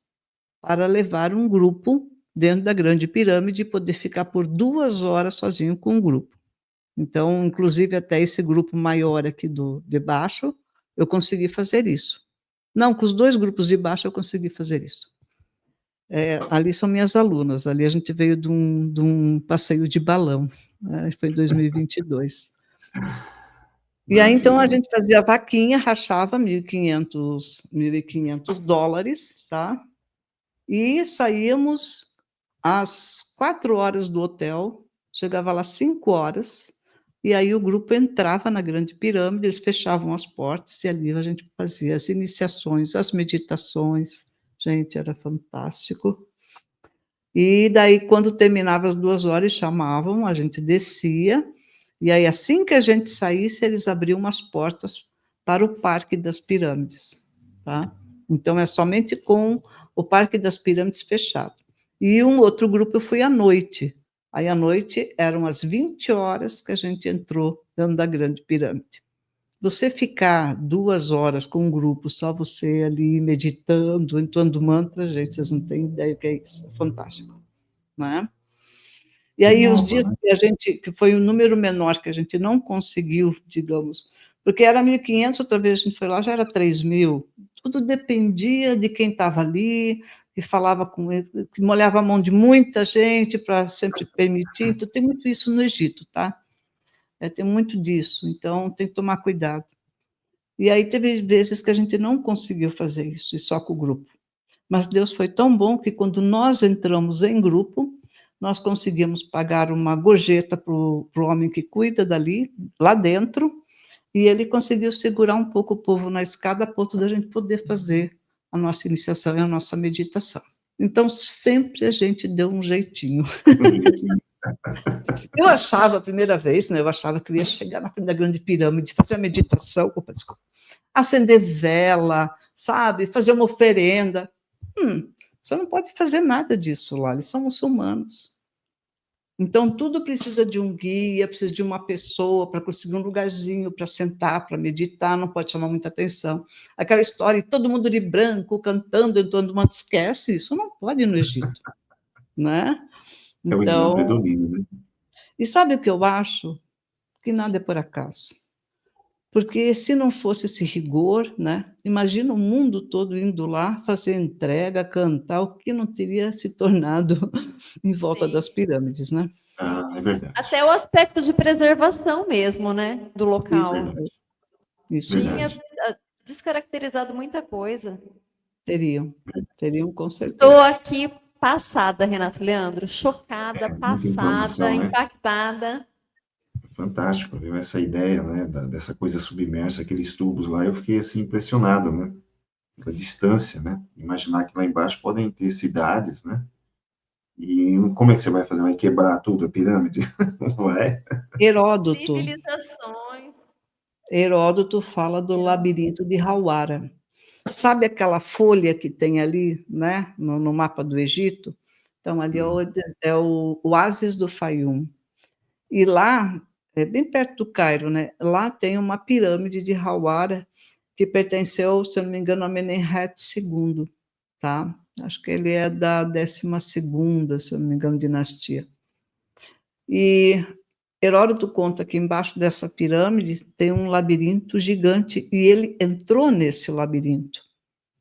para levar um grupo dentro da Grande Pirâmide e poder ficar por 2 horas sozinho com o grupo. Então, inclusive, até esse grupo maior aqui de baixo, eu consegui fazer isso. Não, com os 2 grupos de baixo eu consegui fazer isso. Ali são minhas alunas, ali a gente veio de um passeio de balão, né, foi em 2022. E aí, então, a Maravilha. gente fazia vaquinha, rachava $1.500, tá? E saíamos às 4 horas do hotel, chegava lá 5 horas, e aí o grupo entrava na Grande Pirâmide, eles fechavam as portas e ali a gente fazia as iniciações, as meditações. Gente, era fantástico. E daí, quando terminava as 2 horas, chamavam, a gente descia, e aí, assim que a gente saísse, eles abriam umas portas para o Parque das Pirâmides, tá? Então, é somente com o Parque das Pirâmides fechado. E um outro grupo eu fui à noite. Aí, à noite, eram as 20 horas que a gente entrou dentro da Grande Pirâmide. Você ficar 2 horas com um grupo, só você ali meditando, entoando mantra, gente, vocês não têm ideia o que é isso, é fantástico, né? E aí os Nova, dias né? que foi um número menor que a gente não conseguiu, digamos, porque era 1.500, outra vez a gente foi lá, já era 3.000, tudo dependia de quem estava ali, que falava com ele, que molhava a mão de muita gente para sempre permitir, então tem muito isso no Egito, tá? Tem muito disso, então tem que tomar cuidado. E aí teve vezes que a gente não conseguiu fazer isso, e só com o grupo. Mas Deus foi tão bom que quando nós entramos em grupo, nós conseguimos pagar uma gorjeta para o homem que cuida dali, lá dentro, e ele conseguiu segurar um pouco o povo na escada a ponto da gente poder fazer a nossa iniciação e a nossa meditação. Então, sempre a gente deu um jeitinho. Um jeitinho. Eu achava, a primeira vez, né, eu achava que eu ia chegar na frente da Grande Pirâmide, fazer a meditação, opa, desculpa, acender vela, sabe, fazer uma oferenda. Você não pode fazer nada disso lá, eles são muçulmanos. Então, tudo precisa de um guia, precisa de uma pessoa para conseguir um lugarzinho para sentar, para meditar, não pode chamar muita atenção. Aquela história, todo mundo de branco, cantando, entoando uma... Esquece, isso não pode no Egito, né? É o Islã Então, predomina, né? e sabe o que eu acho? Que nada é por acaso. Porque se não fosse esse rigor, né? Imagina o mundo todo indo lá fazer entrega, cantar, o que não teria se tornado em volta Sim, das pirâmides, né? sim. Ah, é verdade. Até o aspecto de preservação mesmo, né, do Isso, local. Verdade. isso Tinha Verdade. descaracterizado muita coisa. teriam, teriam com Estou certeza. aqui passada, Renato Leandro, chocada, Muita passada, informação, né? impactada. Fantástico, viu? Essa ideia, né, dessa coisa submersa, aqueles tubos lá, eu fiquei assim impressionado, né? Da distância, né? Imaginar que lá embaixo podem ter cidades, né? E como é que você vai fazer? Vai quebrar tudo a pirâmide? Vai? Heródoto, Civilizações. Heródoto fala do labirinto de Hawara. Sabe aquela folha que tem ali, né, no mapa do Egito? Então, ali Sim. é o Oásis do Faium. E lá, é bem perto do Cairo, né? Lá tem uma pirâmide de Hawara que pertenceu, se eu não me engano, a Menenhet II, tá? Acho que ele é da 12ª, se eu não me engano, dinastia. E Heródoto conta que embaixo dessa pirâmide tem um labirinto gigante e ele entrou nesse labirinto,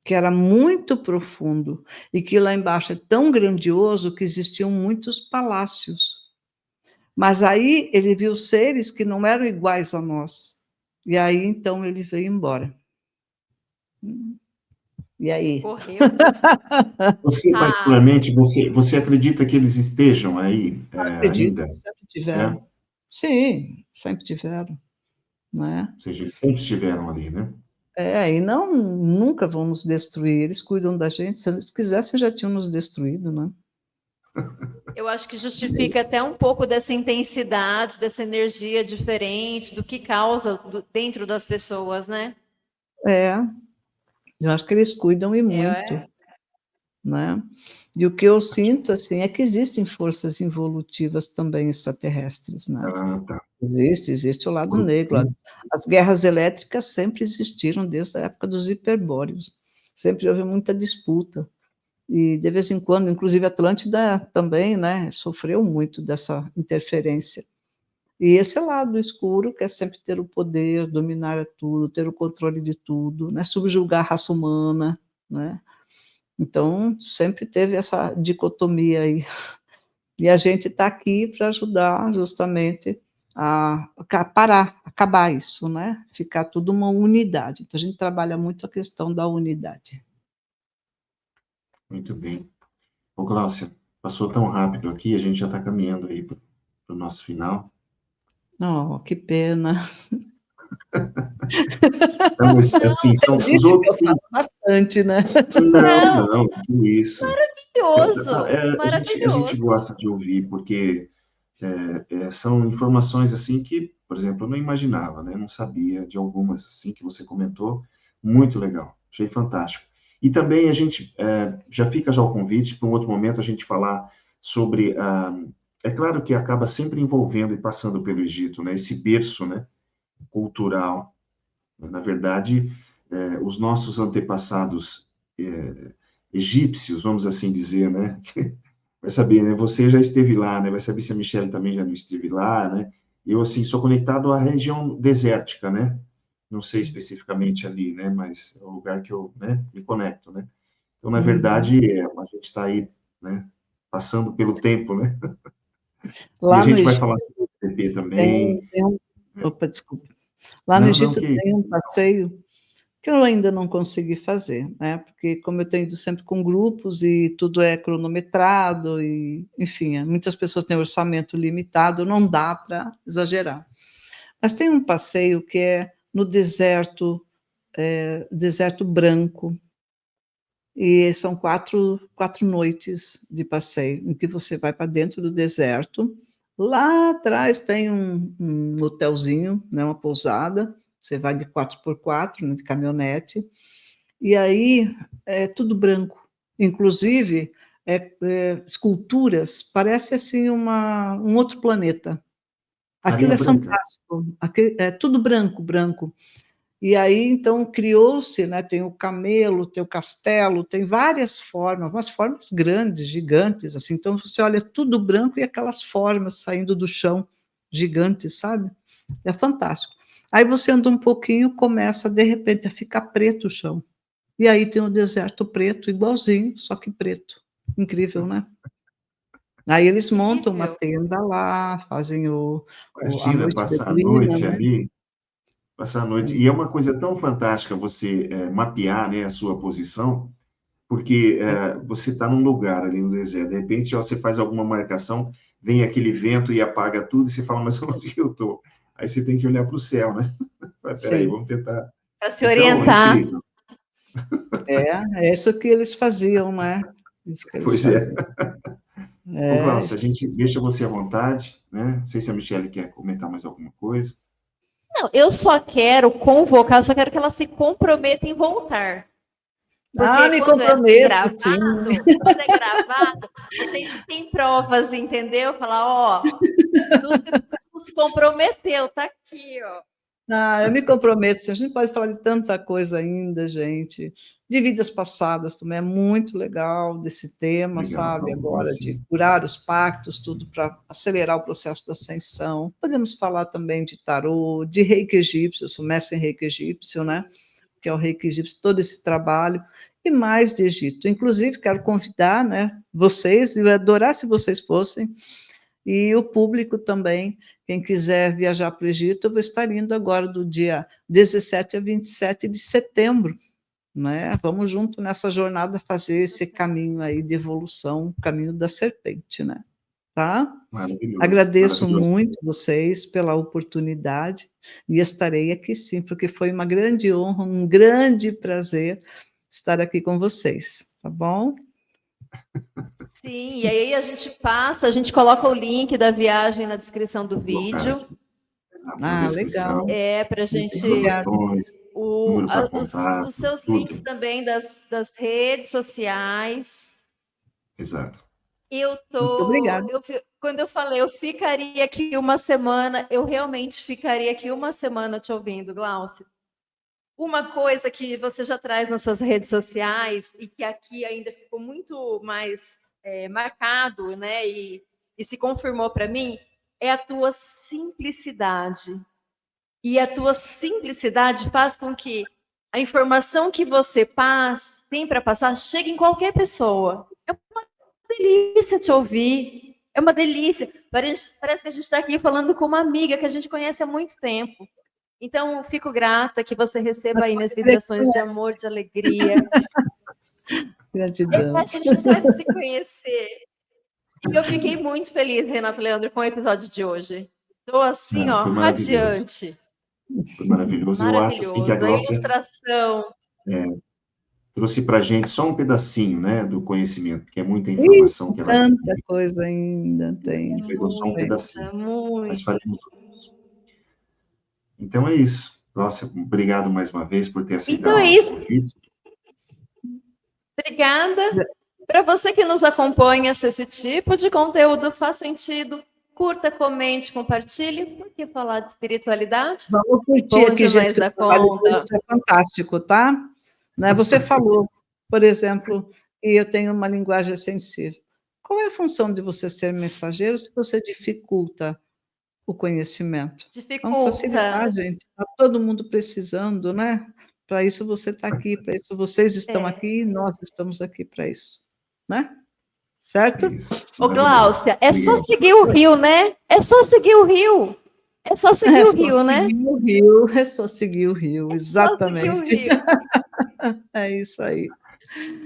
que era muito profundo e que lá embaixo é tão grandioso que existiam muitos palácios. Mas aí ele viu seres que não eram iguais a nós. E aí então ele veio embora. E aí? Correu. Você, Ah, particularmente, você acredita que eles estejam aí Acredito, ainda? sempre É? tiveram. Ou Sim, sempre tiveram, né? seja, eles sempre estiveram ali, né? E não, nunca vão nos destruir. Eles cuidam da gente. Se eles quisessem, já tinham nos destruído, né? eu acho que É justifica isso. até um pouco dessa intensidade, dessa energia diferente, do que causa dentro das pessoas, né? É, eu acho que eles cuidam e muito, É, né? E o que eu sinto, assim, é que existem forças involutivas também extraterrestres, né? Ah, tá. Existe o lado Grupo, negro. né? As guerras elétricas sempre existiram desde a época dos hiperbóreos. Sempre houve muita disputa. E, de vez em quando, inclusive a Atlântida também, né, sofreu muito dessa interferência. E esse lado escuro quer sempre ter o poder, dominar tudo, ter o controle de tudo, né, subjugar a raça humana, né? Então, sempre teve essa dicotomia aí. E a gente está aqui para ajudar justamente a parar, acabar isso, né? Ficar tudo uma unidade. Então, a gente trabalha muito a questão da unidade. Muito bem. Ô, Glaucia, passou tão rápido aqui, a gente já está caminhando aí para o nosso final. Oh, que pena. Não, mas, assim, são os Acredite que eu outros. falo bastante, né? Não, Não, não, que isso. maravilhoso, A gente maravilhoso. gosta de ouvir, porque são informações assim que, por exemplo, eu não imaginava, né? Não sabia de algumas assim que você comentou. Muito legal, achei fantástico. E também a gente já fica já o convite para um outro momento a gente falar sobre é claro que acaba sempre envolvendo e passando pelo Egito, né? Esse berço, né? Cultural. Na verdade, os nossos antepassados egípcios, vamos assim dizer, né? Vai saber, né? Você já esteve lá, né? Vai saber se a Michelle também já não esteve lá, né? Eu, assim, sou conectado à região desértica, né? Não sei especificamente ali, né? Mas é o lugar que eu, né, me conecto, né? Então, na Uhum. verdade, a gente está aí, né? Passando pelo tempo, né? E a Lá no gente vai Egito falar sobre o TP também. tem opa, desculpa. Lá no Não, Egito que é isso. tem um passeio que eu ainda não consegui fazer, né, porque como eu tenho ido sempre com grupos e tudo é cronometrado e, enfim, muitas pessoas têm orçamento limitado, não dá para exagerar. Mas tem um passeio que é no deserto, deserto branco, e são quatro noites de passeio, em que você vai para dentro do deserto. Lá atrás tem um hotelzinho, né, uma pousada, você vai de 4x4, né, de caminhonete, e aí é tudo branco. Inclusive, esculturas, parece assim um outro planeta. Aquilo Areia é branca. fantástico, é tudo branco, branco. E aí, então, criou-se, né, tem o camelo, tem o castelo, tem várias formas, umas formas grandes, gigantes, assim. Então, você olha tudo branco e aquelas formas saindo do chão, gigantes, sabe? É fantástico. Aí você anda um pouquinho, começa, de repente, a ficar preto o chão. E aí tem o deserto preto, igualzinho, só que preto. Incrível, né? Aí eles montam uma Incrível. tenda lá, fazem a Imagina noite passar a beduína, noite né? ali. Passar a noite. E é uma coisa tão fantástica você mapear, né, a sua posição, porque você está num lugar ali no deserto, de repente ó, você faz alguma marcação, vem aquele vento e apaga tudo, e você fala, mas onde que eu estou? Aí você tem que olhar para o céu, né? Peraí, Sim. vamos tentar. Para se Então, é orientar. incrível. É isso que eles faziam, né? Isso que eles Pois é. faziam. Ô, É, Glaucio, a gente deixa você à vontade, né? Não sei se a Michelle quer comentar mais alguma coisa. Não, eu só quero convocar, eu só quero que ela se comprometa em voltar. Porque me quando é assim comprometo, sim. quando é gravado, a gente tem provas, entendeu? Falar, ó, não se comprometeu, tá aqui, ó. Eu me comprometo, sim. A gente pode falar de tanta coisa ainda, gente. De vidas passadas também é muito legal desse tema, Legal, sabe? vamos Agora, de sim. curar os pactos, tudo para acelerar o processo da ascensão. Podemos falar também de tarô, de reiki egípcio, eu sou mestre em reiki egípcio, né? Que é o reiki egípcio, todo esse trabalho, e mais de Egito. Inclusive, quero convidar, né, vocês, eu ia adorar se vocês fossem, e o público também, quem quiser viajar para o Egito, eu vou estar indo agora do dia 17 a 27 de setembro, né? Vamos junto nessa jornada fazer esse caminho aí de evolução, o caminho da serpente, né? Tá? Maravilhoso, Agradeço maravilhoso. muito vocês pela oportunidade e estarei aqui sim, porque foi uma grande honra, um grande prazer estar aqui com vocês, tá bom? Sim, e aí a gente coloca o link da viagem na descrição do Vou colocar vídeo. aqui, exato, na descrição, Legal. Para a muitas gente. Obrigada. informações, número para contato, Os seus links tudo. também das redes sociais. Exato. Muito obrigada. Quando eu falei, eu ficaria aqui uma semana, eu realmente ficaria aqui uma semana te ouvindo, Glaucio. Uma coisa que você já traz nas suas redes sociais e que aqui ainda ficou muito mais marcado, né? E se confirmou para mim, é a tua simplicidade. E a tua simplicidade faz com que a informação que você tem para passar chegue em qualquer pessoa. É uma delícia te ouvir. É uma delícia. Parece que a gente está aqui falando com uma amiga que a gente conhece há muito tempo. Então, fico grata que você receba aí minhas vibrações de amor, de alegria. Gratidão. A gente deve se conhecer. E eu fiquei muito feliz, Renato Leandro, com o episódio de hoje. Estou assim, ó, Foi maravilhoso. radiante. Foi maravilhoso. Eu acho assim, que a Maravilhoso. A Gláucia ilustração. trouxe para a gente só um pedacinho, né, do conhecimento, que é muita Ih, informação que ela tanta coisa ainda tem. pegou só um pedacinho, mas Muito. faremos outros. Então é isso. Gláucia, obrigado mais uma vez por ter Então aceitado o é nosso isso. convite. Obrigada. Para você que nos acompanha, se esse tipo de conteúdo faz sentido, curta, comente, compartilhe. Por que falar de espiritualidade? Vamos curtir Bom aqui, gente, demais que o da trabalho conta. deles é fantástico, tá? Né? Você falou, por exemplo, que eu tenho uma linguagem sensível. Qual é a função de você ser mensageiro se você dificulta o conhecimento? Vamos facilitar, Dificulta. gente. Está todo mundo precisando, né? Para isso você está aqui, para isso vocês estão É. aqui, nós estamos aqui para isso, né? Certo? Isso. Ô, Maravilhoso. Gláucia, é só Obrigado. seguir o rio, né? É só seguir o rio. É só seguir o rio, né? Seguir o rio, é só seguir o rio, É só seguir o exatamente. rio. É isso aí.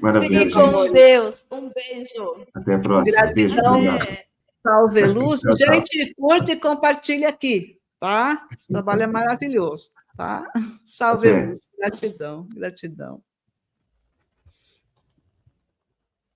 Maravilha, Fique com gente. Deus. Um beijo. Até a próxima. Beijo, Gratidão. obrigado. Até. Salve, Lúcia. Tchau, tchau. Gente, curte e compartilha aqui, tá? Esse trabalho é maravilhoso, tá? Salve, Até. Lúcia. Gratidão, gratidão.